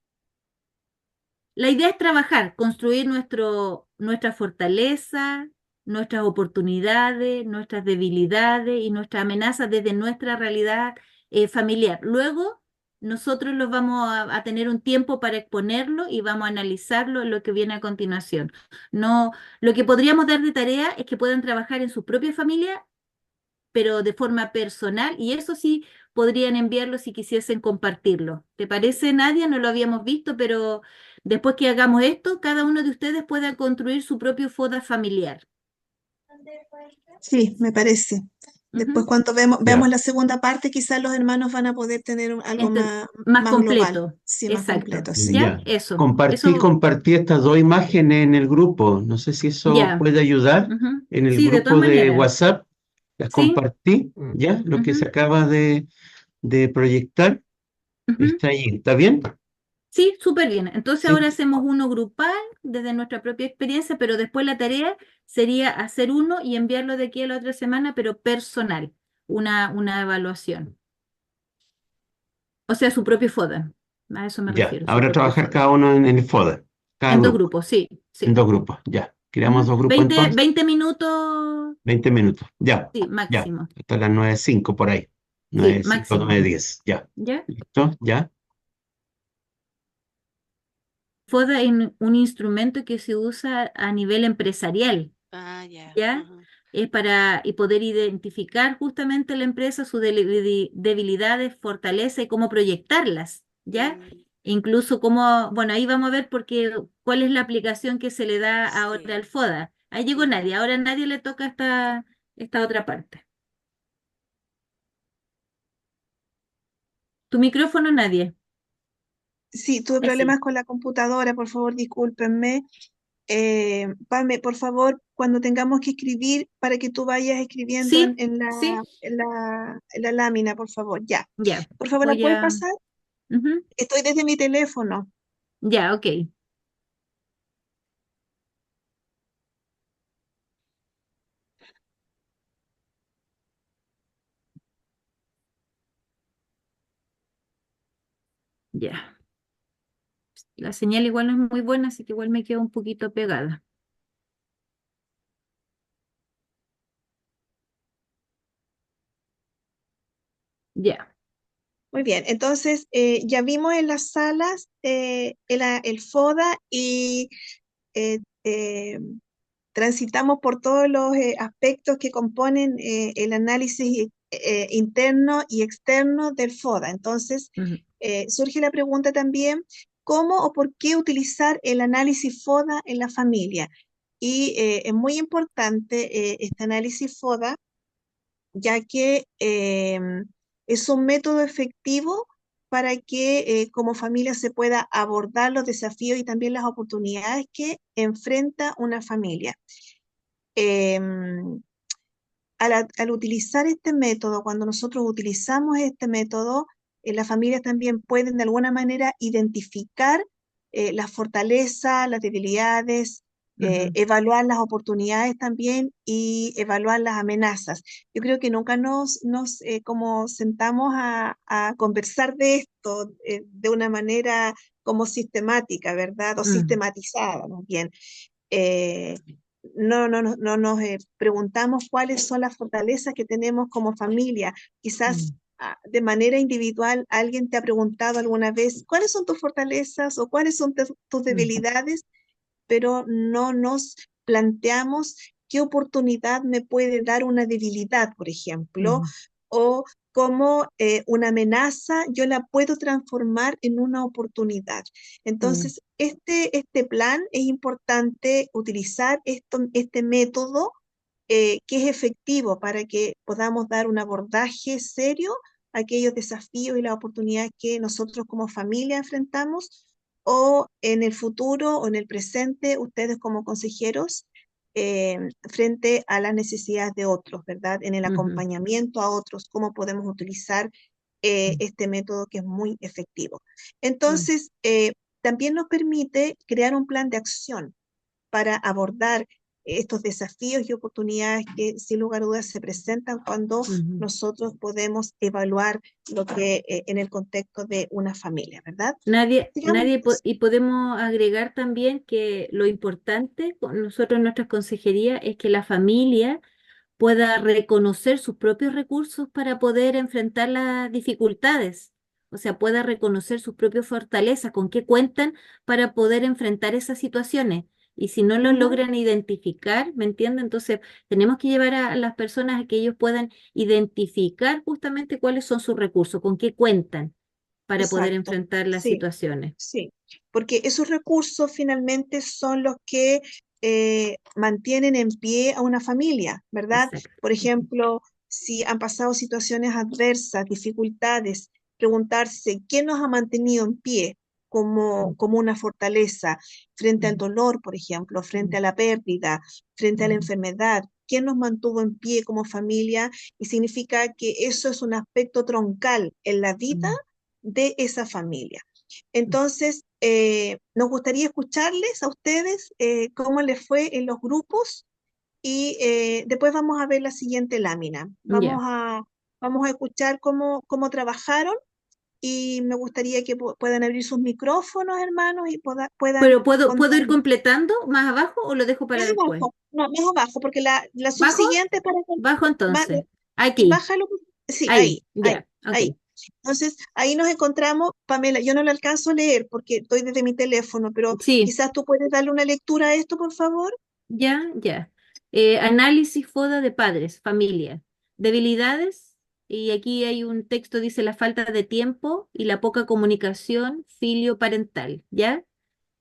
La idea es trabajar, construir nuestra fortaleza, nuestras oportunidades, nuestras debilidades y nuestras amenazas desde nuestra realidad familiar. Luego, nosotros los vamos a tener un tiempo para exponerlo y vamos a analizarlo en lo que viene a continuación. No, lo que podríamos dar de tarea es que puedan trabajar en su propia familia, pero de forma personal, y eso sí podrían enviarlo si quisiesen compartirlo. ¿Te parece, Nadia? No lo habíamos visto, pero después que hagamos esto, cada uno de ustedes pueda construir su propio FODA familiar. Sí, me parece. Después Ujú. cuando veamos Ya. la segunda parte, quizás los hermanos van a poder tener algo Enten- más, Más más global, completo, sí, más exacto. completo, sí. ¿Ya? Ya. Eso, Compartí, eso, compartí estas dos imágenes en el grupo. No sé si eso ya. puede ayudar. Ujú. En el Sí, de todas grupo de maneras. WhatsApp las Sí. compartí, ya, lo que se Ujú, acaba de proyectar ujú. está ahí. ¿Está bien? Sí, súper bien. Entonces Sí. ahora hacemos uno grupal desde nuestra propia experiencia, pero después la tarea sería hacer uno y enviarlo de aquí a la otra semana, pero personal, una evaluación. O sea, su propio FODA. A eso me Ya. refiero, su Ahora propio trabajar FODA. cada uno en el FODA, cada En dos grupo, grupos, sí, en sí. dos grupos. Ya. Creamos Ujú. dos grupos 20, entonces. 20 minutos, 20 minutos. Ya. sí, Ya. máximo. Hasta las 9:05 por ahí. Sí, 9:05, máximo. 9:10. Ya. ¿Ya? ¿Listo? ¿Ya? FODA es un instrumento que se usa a nivel empresarial. Ah, ya. ¿Ya? Ajá. Es para y poder identificar justamente la empresa, sus debilidades, fortalezas y cómo proyectarlas, ¿ya? Mm, Incluso cómo, bueno, ahí vamos a ver porque cuál es la aplicación que se le da ahora sí. al FODA. Ahí llegó Ujú. nadie, ahora a nadie le toca esta otra parte. Tu micrófono, nadie. Sí, tuve Ahí sí. problemas con la computadora, por favor, discúlpenme. Pame, por favor, cuando tengamos que escribir, para que tú vayas escribiendo Sí, sí, en la lámina, por favor, ya. ya. Por favor, ¿la Voy puedes a. pasar? Ujú. Estoy desde mi teléfono. Ya, ok. Ya. La señal igual no es muy buena, así que igual me quedo un poquito pegada. Ya. Muy bien, entonces ya vimos en las salas el FODA y eh, eh, transitamos por todos los aspectos que componen el análisis interno y externo del FODA. Entonces, Ujú. surge la pregunta también, ¿cómo o por qué utilizar el análisis FODA en la familia? Y es muy importante este análisis FODA, ya que es un método efectivo para que como familia se pueda abordar los desafíos y también las oportunidades que enfrenta una familia. Em, al utilizar este método, cuando nosotros utilizamos este método, las familias también pueden de alguna manera identificar las fortalezas, las debilidades Ujú, evaluar las oportunidades también y evaluar las amenazas. Yo creo que nunca nos como sentamos a conversar de esto de una manera como sistemática, ¿verdad? O mm, sistematizada, más bien. Eh, no nos preguntamos cuáles son las fortalezas que tenemos como familia. Quizás mm, de manera individual alguien te ha preguntado alguna vez cuáles son tus fortalezas o cuáles son tus mm, debilidades, pero no nos planteamos qué oportunidad me puede dar una debilidad, por ejemplo, mm, o cómo una amenaza yo la puedo transformar en una oportunidad. mm, Entonces, este plan es importante utilizar este método que es efectivo para que podamos dar un abordaje serio a aquellos desafíos y las oportunidades que nosotros como familia enfrentamos o en el futuro o en el presente, ustedes como consejeros, frente a las necesidades de otros, ¿verdad? En el ujú, acompañamiento a otros, cómo podemos utilizar mm, este método que es muy efectivo. mm, Entonces, también nos permite crear un plan de acción para abordar estos desafíos y oportunidades que sin lugar a dudas se presentan cuando ujú. nosotros podemos evaluar lo que en el contexto de una familia, ¿verdad? Sigamos. Y podemos agregar también que lo importante con nosotros en nuestras consejerías es que la familia pueda reconocer sus propios recursos para poder enfrentar las dificultades, o sea, pueda reconocer sus propias fortalezas, con qué cuentan para poder enfrentar esas situaciones. Y si no lo Ujú. logran identificar, ¿me entienden? Entonces, tenemos que llevar a las personas a que ellos puedan identificar justamente cuáles son sus recursos, con qué cuentan para poder Exacto, enfrentar las sí, situaciones. sí, porque esos recursos finalmente son los que mantienen en pie a una familia, ¿verdad? Exacto. Por ejemplo, si han pasado situaciones adversas, dificultades, preguntarse qué nos ha mantenido en pie Ujú, como una fortaleza frente al ujú, dolor, por ejemplo, frente a la pérdida, frente a la ujú, enfermedad. ¿Qué nos mantuvo en pie como familia? Y significa que eso es un aspecto troncal en la vida ujú, de esa familia. Entonces, nos gustaría escucharles a ustedes cómo les fue en los grupos y después vamos a ver la siguiente lámina. ya. Vamos a escuchar cómo trabajaron y me gustaría que puedan abrir sus micrófonos, hermanos, y puedan Pero ¿puedo ir contarnos. completando más abajo o lo dejo Más para después? abajo, no, más abajo, porque la ¿Bajo? subsiguiente Bajo va- entonces. y Aquí. bájalo, sí, Ahí. ahí, ahí, Ya. ahí. Ok. Entonces, ahí nos encontramos, Pamela, yo no lo alcanzo a leer porque estoy desde mi teléfono, pero Sí. quizás tú puedes darle una lectura a esto, por favor. Ya. Ya. Análisis FODA de padres, familia. Debilidades. Y aquí hay un texto, dice la falta de tiempo y la poca comunicación filio-parental. ¿Ya?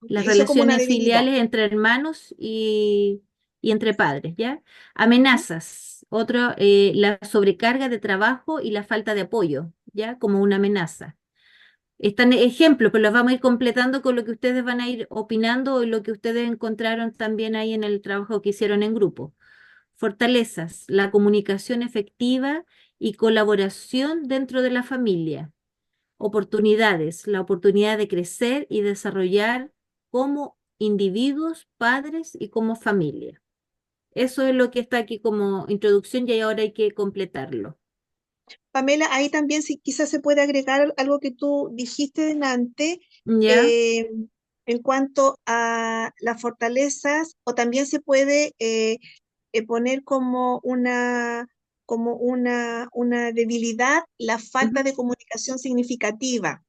Las Eso como una relaciones debilidad. filiales entre hermanos y entre padres, ¿ya? Ujú. Amenazas, otro, la sobrecarga de trabajo y la falta de apoyo, ¿ya? Como una amenaza. Están ejemplos, pero los vamos a ir completando con lo que ustedes van a ir opinando y lo que ustedes encontraron también ahí en el trabajo que hicieron en grupo. Fortalezas, la comunicación efectiva y colaboración dentro de la familia. Oportunidades, la oportunidad de crecer y desarrollar como individuos, padres y como familia. Eso es lo que está aquí como introducción y ahora hay que completarlo. Pamela, ahí también si quizás se puede agregar algo que tú dijiste delante ¿Ya? eh, en cuanto a las fortalezas, o también se puede poner como una debilidad la Ujú. falta de comunicación significativa,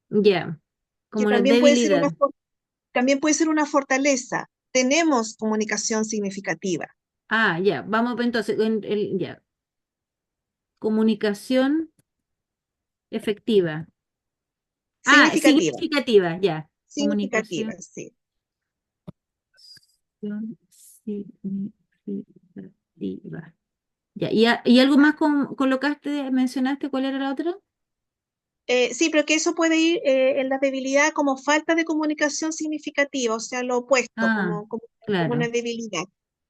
Ya. que Como la debilidad. también puede ser una fortaleza. Tenemos comunicación significativa, Ah, ya. Vamos pues, entonces. Ya. Comunicación efectiva. Ah, significativa, significativa, ya. significativa, Comunicación sí. significativa. Ya. ¿Y algo más colocaste, mencionaste? ¿Cuál era la otra? Sí, pero que eso puede ir en la debilidad como falta de comunicación significativa, o sea, lo opuesto, Ah, como una claro. debilidad.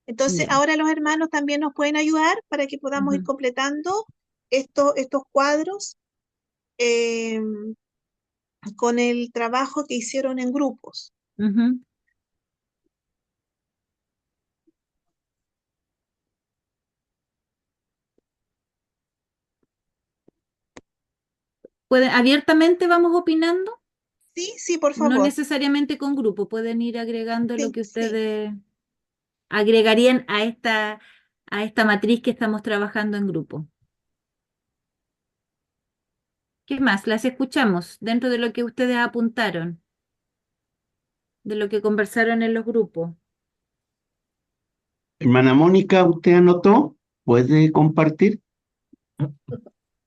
Entonces, Ya. ahora los hermanos también nos pueden ayudar para que podamos ir Ujú, completando estos cuadros eh, con el trabajo que hicieron en grupos. ujú. abiertamente vamos opinando, Sí, sí, por no favor. necesariamente con grupo, pueden ir agregando lo Sí, que sí. ustedes agregarían a esta matriz que estamos trabajando en grupo. ¿Qué más? Las escuchamos dentro de lo que ustedes apuntaron, de lo que conversaron en los grupos. Hermana Mónica, ¿usted anotó? ¿Puede compartir?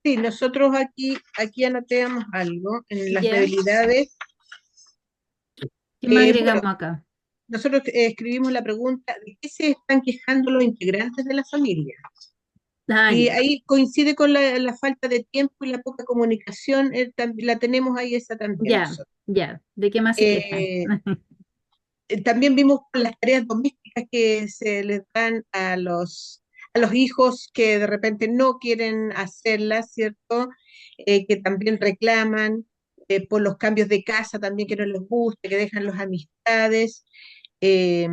Sí, nosotros aquí anotamos algo en las ¿Ya? debilidades. ¿Qué más Bueno, agregamos acá? nosotros escribimos la pregunta de qué se están quejando los integrantes de la familia. Ah, Y ya, ahí coincide con la falta de tiempo y la poca comunicación, la tenemos ahí esa también ya, nosotros. ya. ¿De qué más se quejan? Eh, También vimos las tareas domésticas que se les dan a los hijos que de repente no quieren hacerlas, ¿cierto? Que también reclaman por los cambios de casa también que no les gusta, que dejan las amistades. eh,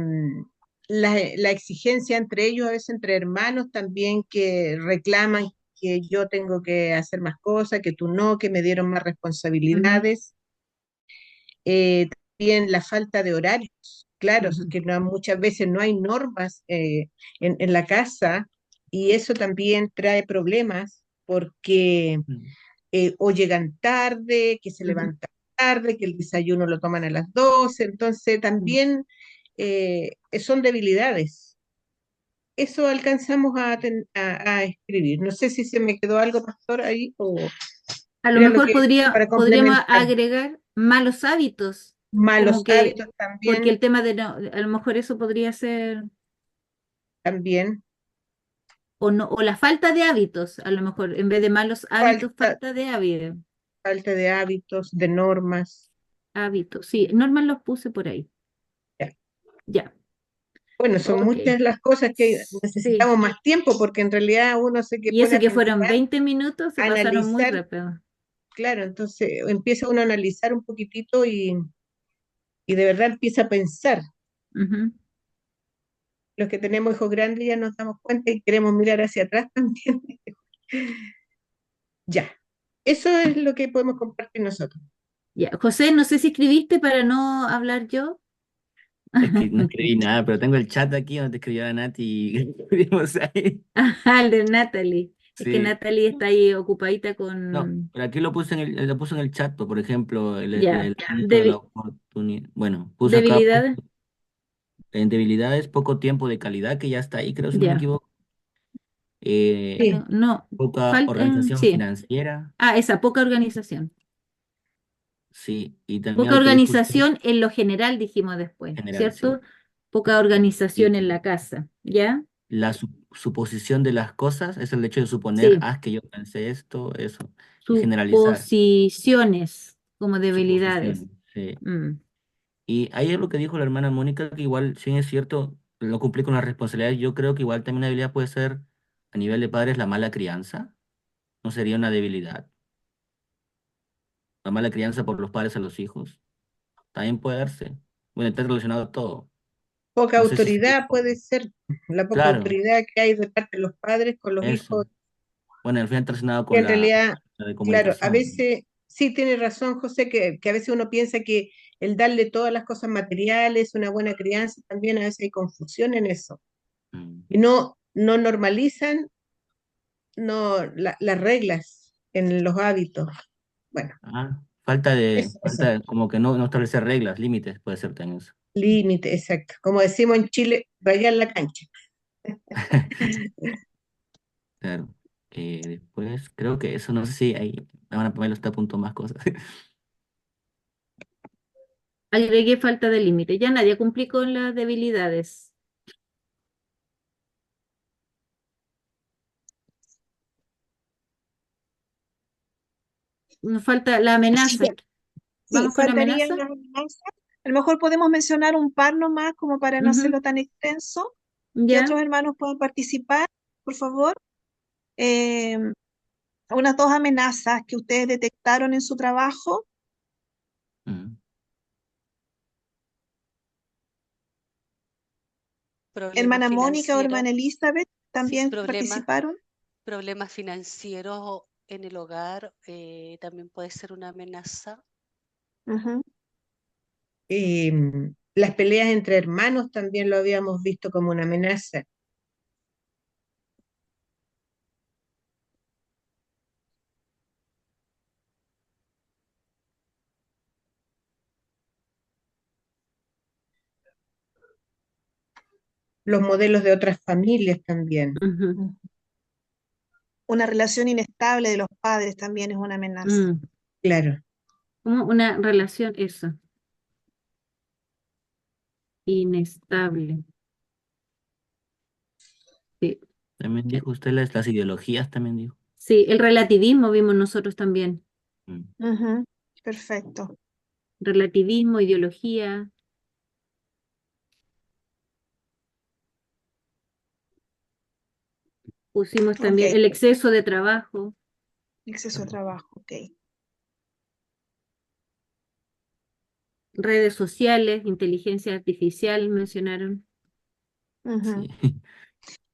la exigencia entre ellos, a veces entre hermanos también que reclaman que yo tengo que hacer más cosas, que tú no, que me dieron más Ujú, responsabilidades. También la falta de horarios, claro, es ujú, que muchas veces no hay normas en la casa y eso también trae problemas porque Mm. o llegan tarde, que se ujú, levantan tarde, que el desayuno lo toman a las 12, entonces ujú. también son debilidades. Eso alcanzamos a escribir. No sé si se me quedó algo, pastor, ahí o A lo era lo mejor que para podríamos complementar. agregar malos hábitos, como Malos que, hábitos porque también, el tema de no, a lo mejor eso podría ser, también. o no, o la falta de hábitos, a lo mejor, en vez de malos hábitos, Falta, falta de hábitos. falta de hábitos, de normas. Hábitos, sí, normal los puse por ahí. Ya. Ya, Bueno, son ok. muchas las cosas que Sí, necesitamos más tiempo porque en realidad uno se que y pone eso a que fueron pensar, 20 minutos, se a pasaron muy analizar, rápido. claro, entonces empieza uno a analizar un poquitito y de verdad empieza a pensar. Ujú. Los que tenemos hijos grandes ya nos damos cuenta y queremos mirar hacia atrás también. Ya, eso es lo que podemos compartir nosotros. Ya, José, no sé si escribiste para no hablar yo. No escribí nada, pero tengo el chat aquí donde te escribió la Nati y escribimos ahí. Ajá, el de Natalie. Es que Sí. Natalie está ahí ocupadita No, con, pero aquí lo puse en el chat, por ejemplo, ya, el elemento de la oportunidad. Bueno, puse acá debilidades, en debilidades, poco tiempo de calidad, que ya está ahí, creo, si no me ya. equivoco. Sí, No, Poca falta, organización sí. financiera, Ah, esa, poca organización. sí, y también Poca autodiscusión organización en lo general, dijimos después, general, sí. ¿cierto? Poca organización en Y la casa, ¿ya? la suposición de las cosas es el hecho de suponer, Sí, ah, que yo pensé esto, eso, y generalizar. suposiciones como debilidades. Suposiciones, sí. Mm. Y ahí es lo que dijo la hermana Mónica, que igual, si bien es cierto, no cumplir con las responsabilidades, yo creo que igual también una debilidad puede ser, a nivel de padres, la mala crianza. ¿No sería una debilidad? La mala crianza por los padres a los hijos. También puede darse. Bueno, está relacionado a todo. poca No sé si sería. autoridad puede ser, la poca Claro, autoridad que hay de parte de los padres con los eso. hijos. Bueno, al final está relacionado Que con en realidad, la de claro, a comunicación. veces sí tiene razón José, que a veces uno piensa que el darle todas las cosas materiales, una buena crianza, también a veces hay confusión en eso. Mm. Y no normalizan las reglas en los hábitos. Bueno, Ah, eso. como que no establecer reglas, límites, puede ser también eso. Límite, exacto. Como decimos en Chile, rayar la cancha. Claro. Después, creo que eso, no sé si ahí van a ponerlo, está a punto más cosas. Agregué falta de límite. Ya nadie cumplí con las debilidades. Nos falta la amenaza. Ya. Sí, ¿Vamos con faltarían amenaza? las amenazas. A lo mejor podemos mencionar un par nomás como para no Ujú. hacerlo tan extenso, que Ya. otros hermanos puedan participar, por favor. Eh, unas dos amenazas que ustedes detectaron en su trabajo. Mm. Problemas Hermana Mónica o financieros, hermana Elizabeth sí, también participaron. problemas financieros en el hogar también puede ser una amenaza. Ujú. Las peleas entre hermanos también lo habíamos visto como una amenaza. Los modelos de otras familias también. Ujú. Ujú. Una relación inestable de los padres también es una amenaza. Claro. Como una relación, eso, inestable. Sí, También dijo usted las ideologías, también dijo. sí, el relativismo vimos nosotros también. Mm. Ujú. Perfecto. Relativismo, ideología. Pusimos Ok. también el exceso de trabajo, Exceso de trabajo. Ok. redes sociales, inteligencia artificial, mencionaron. Ujú. Sí.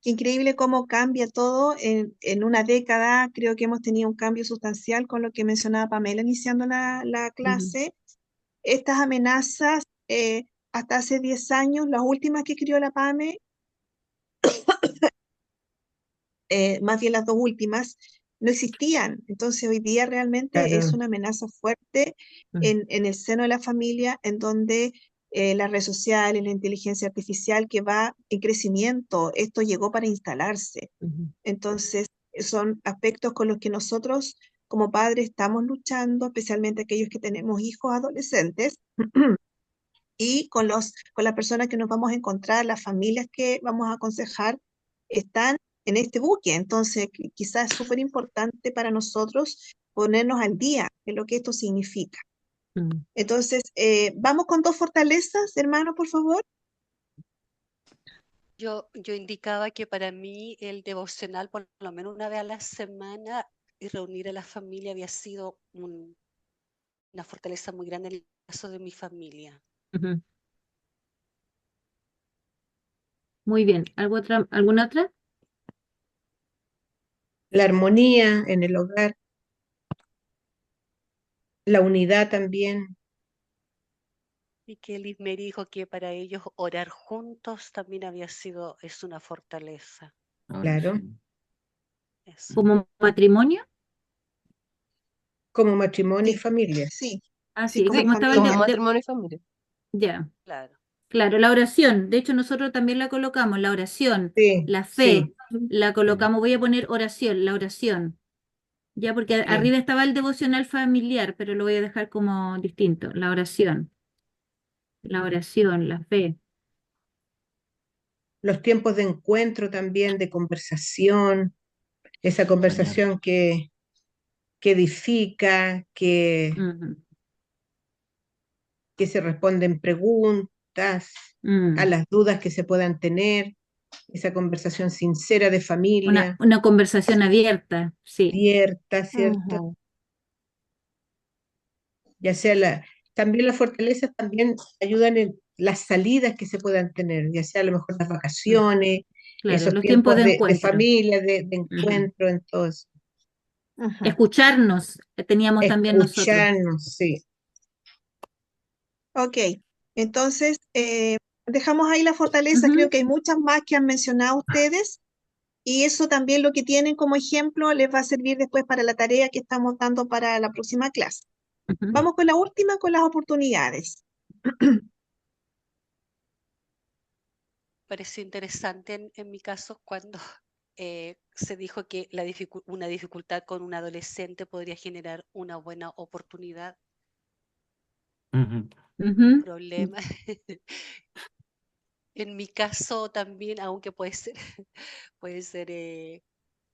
Qué increíble cómo cambia todo en una década. Creo que hemos tenido un cambio sustancial con lo que mencionaba Pamela iniciando la Ujú, clase. Estas amenazas, hasta hace 10 años, las últimas que escribió la PAME, más bien las dos últimas, no existían. Entonces hoy día realmente es Claro. una amenaza fuerte ujú, en el seno de la familia, en donde las redes sociales, la inteligencia artificial que va en crecimiento, esto llegó para instalarse. ujú, Entonces, son aspectos con los que nosotros como padres estamos luchando, especialmente aquellos que tenemos hijos adolescentes, y con las personas que nos vamos a encontrar, las familias que vamos a aconsejar, están en este buque. Entonces, quizás es súper importante para nosotros ponernos al día de lo que esto significa. ujú. Entonces, vamos con dos fortalezas, hermano, por favor. Yo indicaba que para mí el devocional, por lo menos una vez a la semana, y reunir a la familia había sido una fortaleza muy grande en el caso de mi familia. Ujú. Muy bien. ¿Alguna otra? La armonía en el hogar, la unidad también. Y que Liz me dijo que para ellos orar juntos también es una fortaleza. Claro. Oración. Eso. ¿Como matrimonio? Como matrimonio y Sí, familia. sí, Ah, sí, sí, como como estaba el familia. Como matrimonio y familia. ya, Claro. claro, la oración. De hecho, nosotros también la colocamos, la oración, Sí, la sí, fe, la colocamos. Voy a poner oración, la oración. Ya, porque sí. arriba estaba el devocional familiar, pero lo voy a dejar como distinto. La fe. Los tiempos de encuentro también, de conversación, esa Soñar. conversación que edifica, Ujú, que se responden preguntas, a mm. las dudas que se puedan tener, esa conversación sincera de familia, Una conversación abierta, sí. abierta, ¿cierto? Ujú. Ya sea también las fortalezas también ayudan en las salidas que se puedan tener, ya sea a lo mejor las Mm, vacaciones, claro, esos los tiempos tiempos de de encuentro. familia, de Ujú. encuentro, en todo eso. Ujú. Escucharnos, teníamos también nosotros. Escucharnos, sí, Ok, entonces dejamos ahí la fortaleza, creo Ujú, que hay muchas más que han mencionado ustedes y eso también lo que tienen como ejemplo les va a servir después para la tarea que estamos dando para la próxima clase. ujú, Vamos con la última, con las oportunidades. Pareció interesante en mi caso cuando se dijo que una dificultad con un adolescente podría generar una buena oportunidad, Ujú. un ujú, problema. En mi caso también, aunque puede ser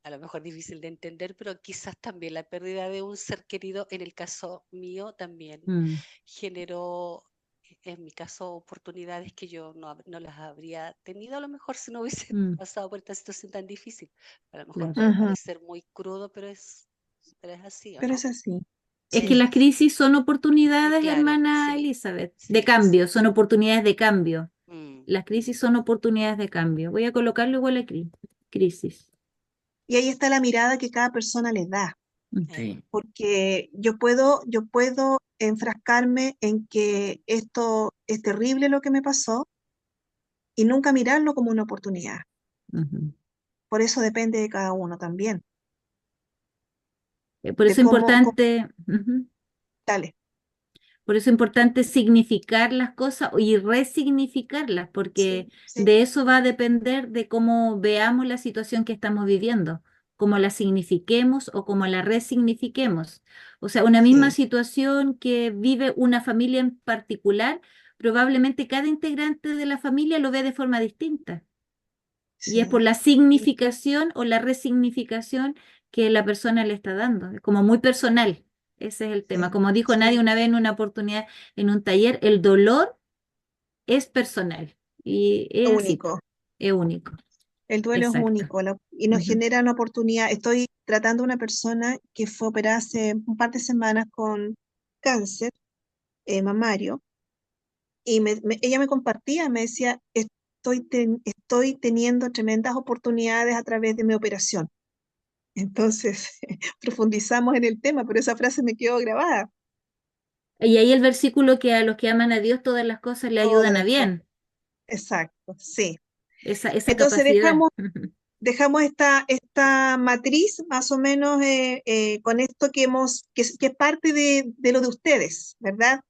a lo mejor difícil de entender, pero quizás también la pérdida de un ser querido, en el caso mío, también mm, generó, en mi caso, oportunidades que yo no las habría tenido a lo mejor si no hubiese mm, pasado por esta situación tan difícil. A lo mejor claro. puede Ujú. parecer muy crudo, pero es así, ¿o Pero no? es así, Es que sí. Es las así. crisis son oportunidades, Claro, hermana sí, Elizabeth, de sí, cambio, sí. son oportunidades de cambio. Mm. Las crisis son oportunidades de cambio. Voy a colocarlo igual aquí, crisis. Y ahí está la mirada que cada persona les da. Sí, porque yo puedo enfrascarme en que esto es terrible lo que me pasó y nunca mirarlo como una oportunidad. Ujú. Por eso depende de cada uno también, Por de eso es importante, ujú. dale, Por eso es importante significar las cosas y resignificarlas, porque sí, sí, de eso va a depender de cómo veamos la situación que estamos viviendo, cómo la signifiquemos o cómo la resignifiquemos. O sea, una misma sí, situación que vive una familia en particular, probablemente cada integrante de la familia lo ve de forma distinta. Y es por sí, la significación o la resignificación que la persona le está dando. Es como muy personal. Ese es el tema. sí, Como dijo nadie sí, una vez en una oportunidad en un taller, el dolor es personal. Y es así, po, único. es único. El duelo es Exacto. único y nos Ujú. genera una oportunidad. Estoy tratando a una persona que fue operada hace un par de semanas con cáncer mamario y ella me compartía, me decía, estoy teniendo tremendas oportunidades a través de mi operación. Entonces, profundizamos en el tema, pero esa frase me quedó grabada. Y ahí el versículo que a los que aman a Dios todas las cosas le ayudan a Todas, bien. exacto, sí. Esa Entonces capacidad. dejamos esta matriz más o menos con esto que es parte de lo de ustedes, ¿verdad?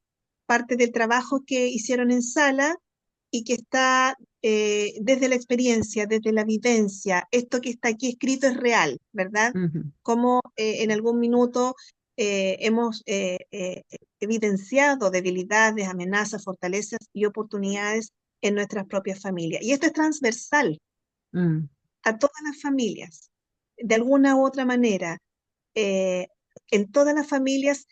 Parte del trabajo que hicieron en sala y que está desde la experiencia, desde la vivencia. Esto que está aquí escrito es real, ¿verdad? Ujú. Como en algún minuto hemos evidenciado debilidades, amenazas, fortalezas y oportunidades en nuestras propias familias. Y esto es transversal Mm. a todas las familias, de alguna u otra manera. eh, en todas las familias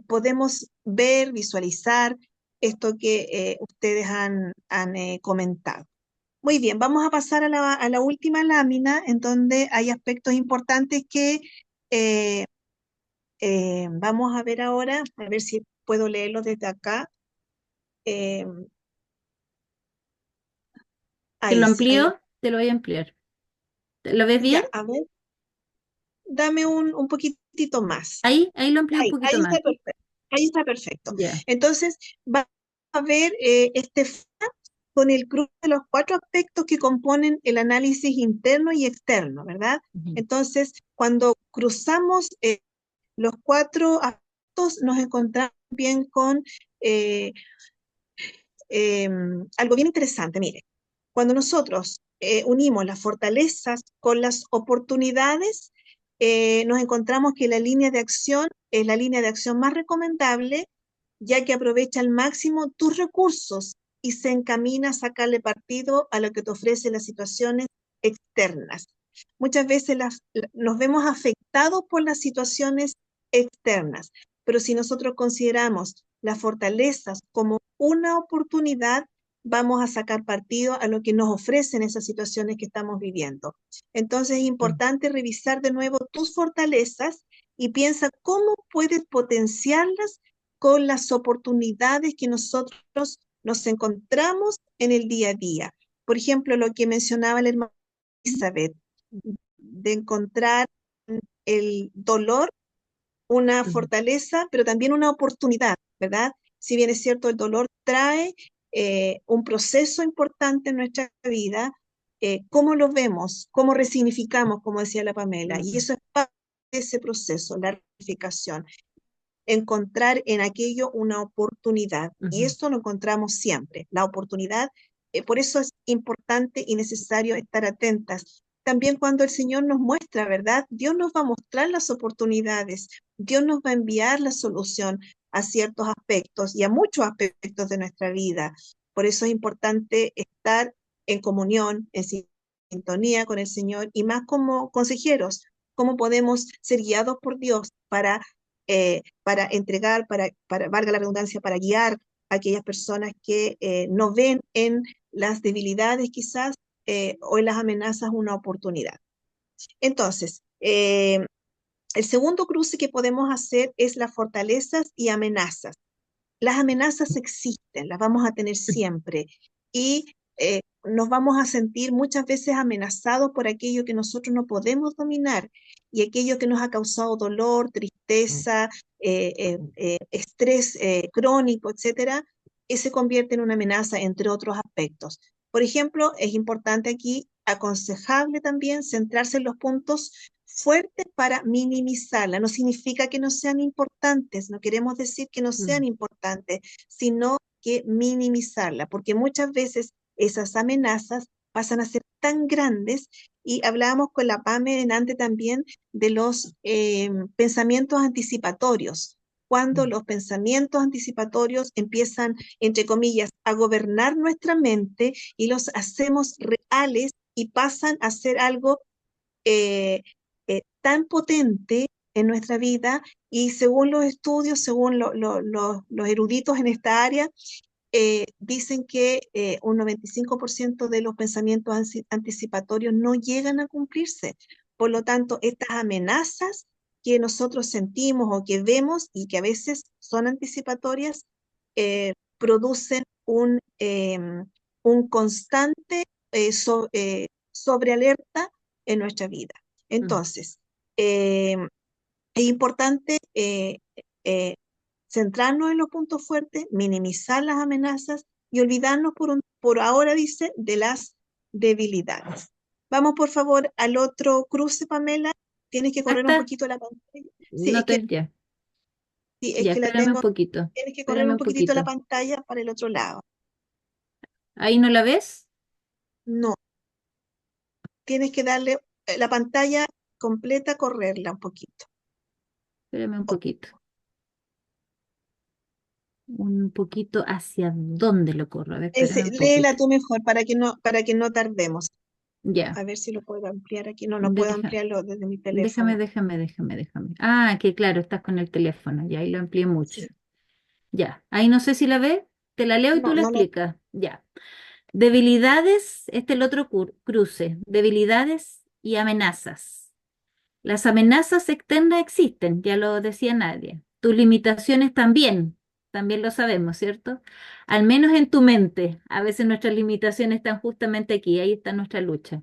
podemos ver, visualizar esto que ustedes han comentado. Muy bien, vamos a pasar a la última lámina en donde hay aspectos importantes que eh, vamos a ver ahora, a ver si puedo leerlo desde acá. Eh, ¿Te ahí, lo ahí, amplío? Te lo voy a ampliar. ¿Lo ves bien? ya, a ver, dame un poquitito más. Ahí lo amplío un Ahí poquito está más. perfecto. Ahí está perfecto. Ya. Entonces, va a ver con el cruce de los cuatro aspectos que componen el análisis interno y externo, ¿verdad? Ujú. Entonces, cuando cruzamos los cuatro aspectos, nos encontramos bien con eh, algo bien interesante. Mire, cuando nosotros unimos las fortalezas con las oportunidades, nos encontramos que la línea de acción es la línea de acción más recomendable, ya que aprovecha al máximo tus recursos y se encamina a sacarle partido a lo que te ofrecen las situaciones externas. Muchas veces nos vemos afectados por las situaciones externas, pero si nosotros consideramos las fortalezas como una oportunidad, vamos a sacar partido a lo que nos ofrecen esas situaciones que estamos viviendo. Entonces es Mm. importante revisar de nuevo tus fortalezas y piensa cómo puedes potenciarlas con las oportunidades que nosotros nos encontramos en el día a día. Por ejemplo, lo que mencionaba la hermana Elizabeth, de encontrar el dolor una Ujú. fortaleza, pero también una oportunidad, ¿verdad? Si bien es cierto, el dolor trae un proceso importante en nuestra vida, ¿cómo lo vemos? ¿Cómo resignificamos, como decía la Pamela? Y Ujú. eso es parte de ese proceso, la resignificación, encontrar en aquello una oportunidad. Y Ujú. esto lo encontramos siempre, la oportunidad. Por eso es importante y necesario estar atentas. También cuando el Señor nos muestra, ¿verdad? Dios nos va a mostrar las oportunidades, Dios nos va a enviar la solución a ciertos aspectos y a muchos aspectos de nuestra vida. Por eso es importante estar en comunión, en sintonía con el Señor y más como consejeros, cómo podemos ser guiados por Dios para entregar, valga la redundancia, para guiar a aquellas personas que no ven en las debilidades quizás o en las amenazas una oportunidad. Entonces, el segundo cruce que podemos hacer es las fortalezas y amenazas. Las amenazas existen, las vamos a tener siempre. Y nos vamos a sentir muchas veces amenazados por aquello que nosotros no podemos dominar y aquello que nos ha causado dolor, tristeza, estrés crónico, etcétera, se convierte en una amenaza, entre otros aspectos. Por ejemplo, es importante aquí, aconsejable también, centrarse en los puntos fuertes para minimizarla. No significa que no sean importantes, no queremos decir que no sean importantes, sino que minimizarla, porque muchas veces esas amenazas pasan a ser tan grandes y hablábamos con la PAME en antes también de los pensamientos anticipatorios. Cuando los pensamientos anticipatorios empiezan, entre comillas, a gobernar nuestra mente y los hacemos reales y pasan a ser algo eh, tan potente en nuestra vida y según los estudios, según los eruditos en esta área, dicen que un 95% de los pensamientos anticipatorios no llegan a cumplirse. Por lo tanto, estas amenazas que nosotros sentimos o que vemos y que a veces son anticipatorias, producen un constante sobrealerta en nuestra vida. Entonces, es importante eh, centrarnos en los puntos fuertes, minimizar las amenazas y olvidarnos por ahora, dice, de las debilidades. Vamos, por favor, al otro cruce, Pamela. Tienes que correr un ¿Está? poquito la pantalla. Sí, No te, ya, es ya, que la espérame un tengo. poquito. Tienes que correr Espérame un un poquitito la poquito. pantalla para el otro lado. ¿Ahí no la ves? No, tienes que darle la pantalla completa, correrla un poquito. Espérame un poquito. Un poquito hacia dónde lo corro. A ver, espérame un Léela poquito. tú mejor para que no tardemos. Ya, A ver si lo puedo ampliar aquí. No, no puedo ampliarlo desde mi déjame. teléfono. Ah, que claro, estás con el teléfono. Ya, ahí lo amplié mucho. Sí. Ya, ahí no sé si la ves. Te la leo y tú No, la no lo. explicas. Ya. Debilidades, este es el otro cruce. Debilidades y amenazas. Las amenazas externas existen, ya lo decía Nadia. Tus limitaciones también lo sabemos, ¿cierto? Al menos en tu mente. A veces nuestras limitaciones están justamente aquí, ahí está nuestra lucha.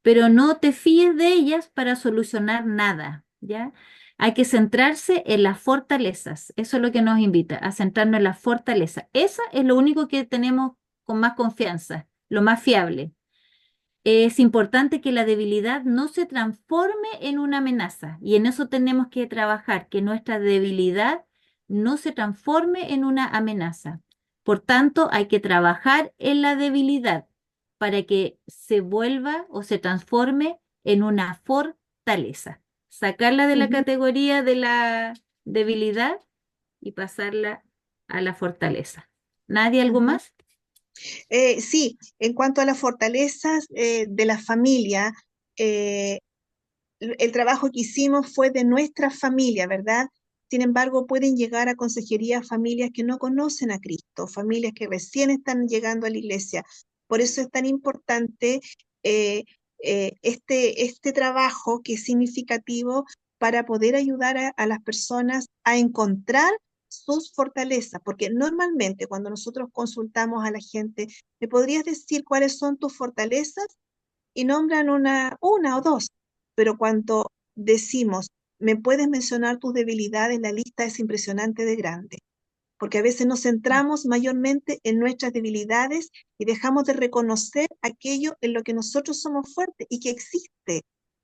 Pero no te fíes de ellas para solucionar nada, ¿ya? Hay que centrarse en las fortalezas. Eso es lo que nos invita, a centrarnos en las fortalezas. Esa es lo único que tenemos con más confianza, lo más fiable. Es importante que la debilidad no se transforme en una amenaza y en eso tenemos que trabajar, que nuestra debilidad no se transforme en una amenaza. Por tanto, hay que trabajar en la debilidad para que se vuelva o se transforme en una fortaleza. Sacarla de la Ujú. categoría de la debilidad y pasarla a la fortaleza. ¿Nadie algo Ujú. más? Sí, en cuanto a las fortalezas de la familia, eh, el trabajo que hicimos fue de nuestra familia, ¿verdad? Sin embargo, pueden llegar a consejería familias que no conocen a Cristo, familias que recién están llegando a la iglesia. Por eso es tan importante eh, este trabajo que es significativo para poder ayudar a las personas a encontrar sus fortalezas, porque normalmente cuando nosotros consultamos a la gente, ¿me podrías decir cuáles son tus fortalezas? Y nombran una o dos, pero cuando decimos, ¿me puedes mencionar tus debilidades? La lista es impresionante de grande, porque a veces nos centramos mayormente en nuestras debilidades y dejamos de reconocer aquello en lo que nosotros somos fuertes y que existe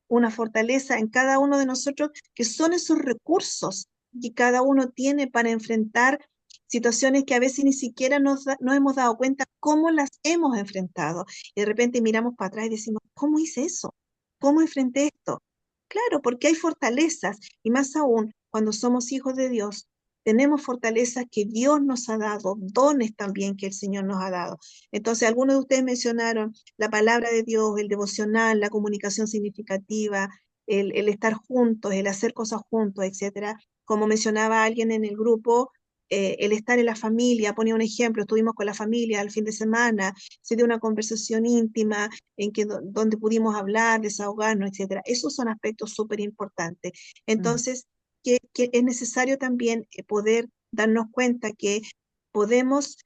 una fortaleza en cada uno de nosotros, que son esos recursos que cada uno tiene para enfrentar situaciones que a veces ni siquiera nos hemos dado cuenta cómo las hemos enfrentado. Y de repente miramos para atrás y decimos, ¿cómo hice eso? ¿Cómo enfrenté esto? Claro, porque hay fortalezas y más aún cuando somos hijos de Dios, tenemos fortalezas que Dios nos ha dado, dones también que el Señor nos ha dado. Entonces, algunos de ustedes mencionaron la palabra de Dios, el devocional, la comunicación significativa, el estar juntos, el hacer cosas juntos, etcétera. Como mencionaba alguien en el grupo, el estar en la familia, ponía un ejemplo, estuvimos con la familia el fin de semana, se dio una conversación íntima en que donde pudimos hablar, desahogarnos, etcétera. Esos son aspectos súper importantes. Entonces, que es necesario también poder darnos cuenta que podemos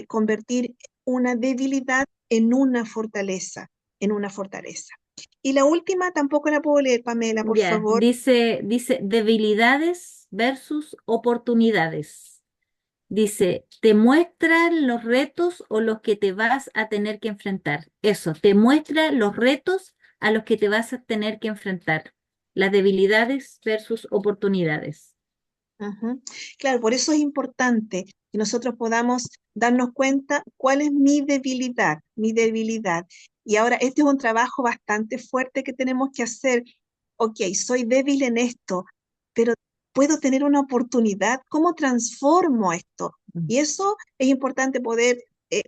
convertir una debilidad en una fortaleza, en una fortaleza. Y la última tampoco la puedo leer, Pamela, por Ya, favor. dice debilidades versus oportunidades. Dice, te muestran los retos o los que te vas a tener que enfrentar. Eso, te muestra los retos a los que te vas a tener que enfrentar. Las debilidades versus oportunidades. Ujú. Claro, por eso es importante que nosotros podamos darnos cuenta cuál es mi debilidad, mi debilidad. Y ahora, este es un trabajo bastante fuerte que tenemos que hacer. Ok, soy débil en esto, pero puedo tener una oportunidad. ¿Cómo transformo esto? Y eso es importante poder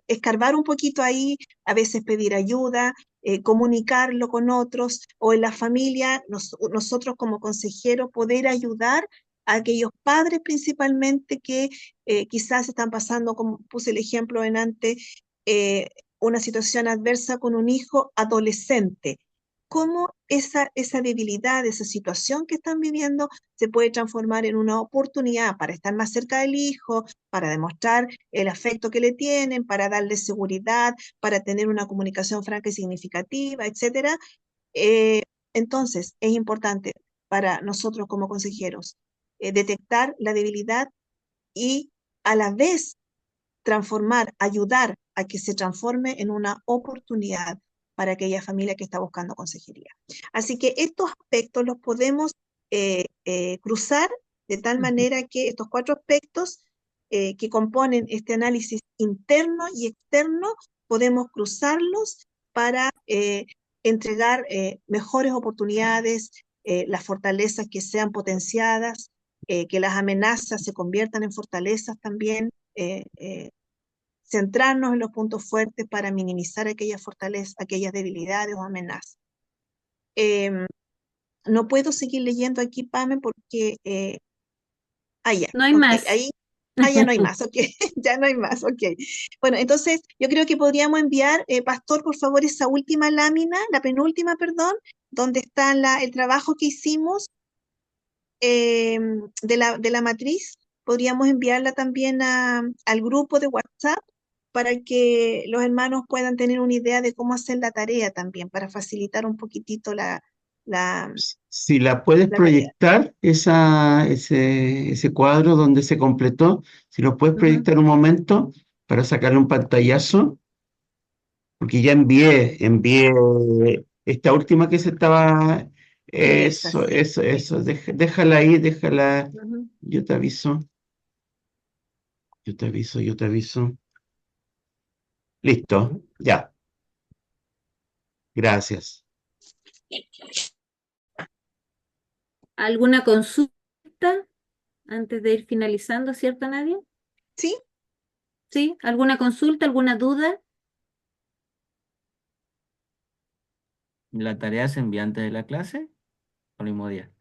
escarbar un poquito ahí, a veces pedir ayuda, comunicarlo con otros o en la familia, nosotros como consejeros, poder ayudar a aquellos padres principalmente que quizás están pasando, como puse el ejemplo en antes, una situación adversa con un hijo adolescente. Cómo esa debilidad, esa situación que están viviendo se puede transformar en una oportunidad para estar más cerca del hijo, para demostrar el afecto que le tienen, para darle seguridad, para tener una comunicación franca y significativa, etcétera. Eh, entonces, es importante para nosotros como consejeros detectar la debilidad y a la vez transformar, ayudar a que se transforme en una oportunidad para aquella familia que está buscando consejería. Así que estos aspectos los podemos cruzar de tal manera que estos 4 aspectos que componen este análisis interno y externo, podemos cruzarlos para entregar mejores oportunidades, las fortalezas que sean potenciadas, que las amenazas se conviertan en fortalezas también, centrarnos en los puntos fuertes para minimizar aquellas fortalezas, aquellas debilidades o amenazas. Eh, no puedo seguir leyendo aquí, Pame, porque ya, No hay ok, más. ahí, ya no hay más, ok, ya no hay más, ok. Bueno, entonces yo creo que podríamos enviar, Pastor, por favor, esa última lámina, la penúltima, perdón, donde está el trabajo que hicimos de la matriz, podríamos enviarla también al grupo de WhatsApp para que los hermanos puedan tener una idea de cómo hacer la tarea también, para facilitar un poquitito la, Si la puedes la tarea. proyectar, ese cuadro donde se completó, si lo puedes Ujú. proyectar un momento para sacarle un pantallazo, porque ya envié esta última que se estaba, Esa, eso, sí, eso, sí. eso, déjala ahí, déjala, Ujú. yo te aviso, yo te aviso. Listo, ya, gracias. ¿Alguna consulta antes de ir finalizando, cierto, Nadia? Sí, ¿Sí? ¿Alguna consulta, alguna duda? ¿La tarea se envía antes de la clase o el mismo día?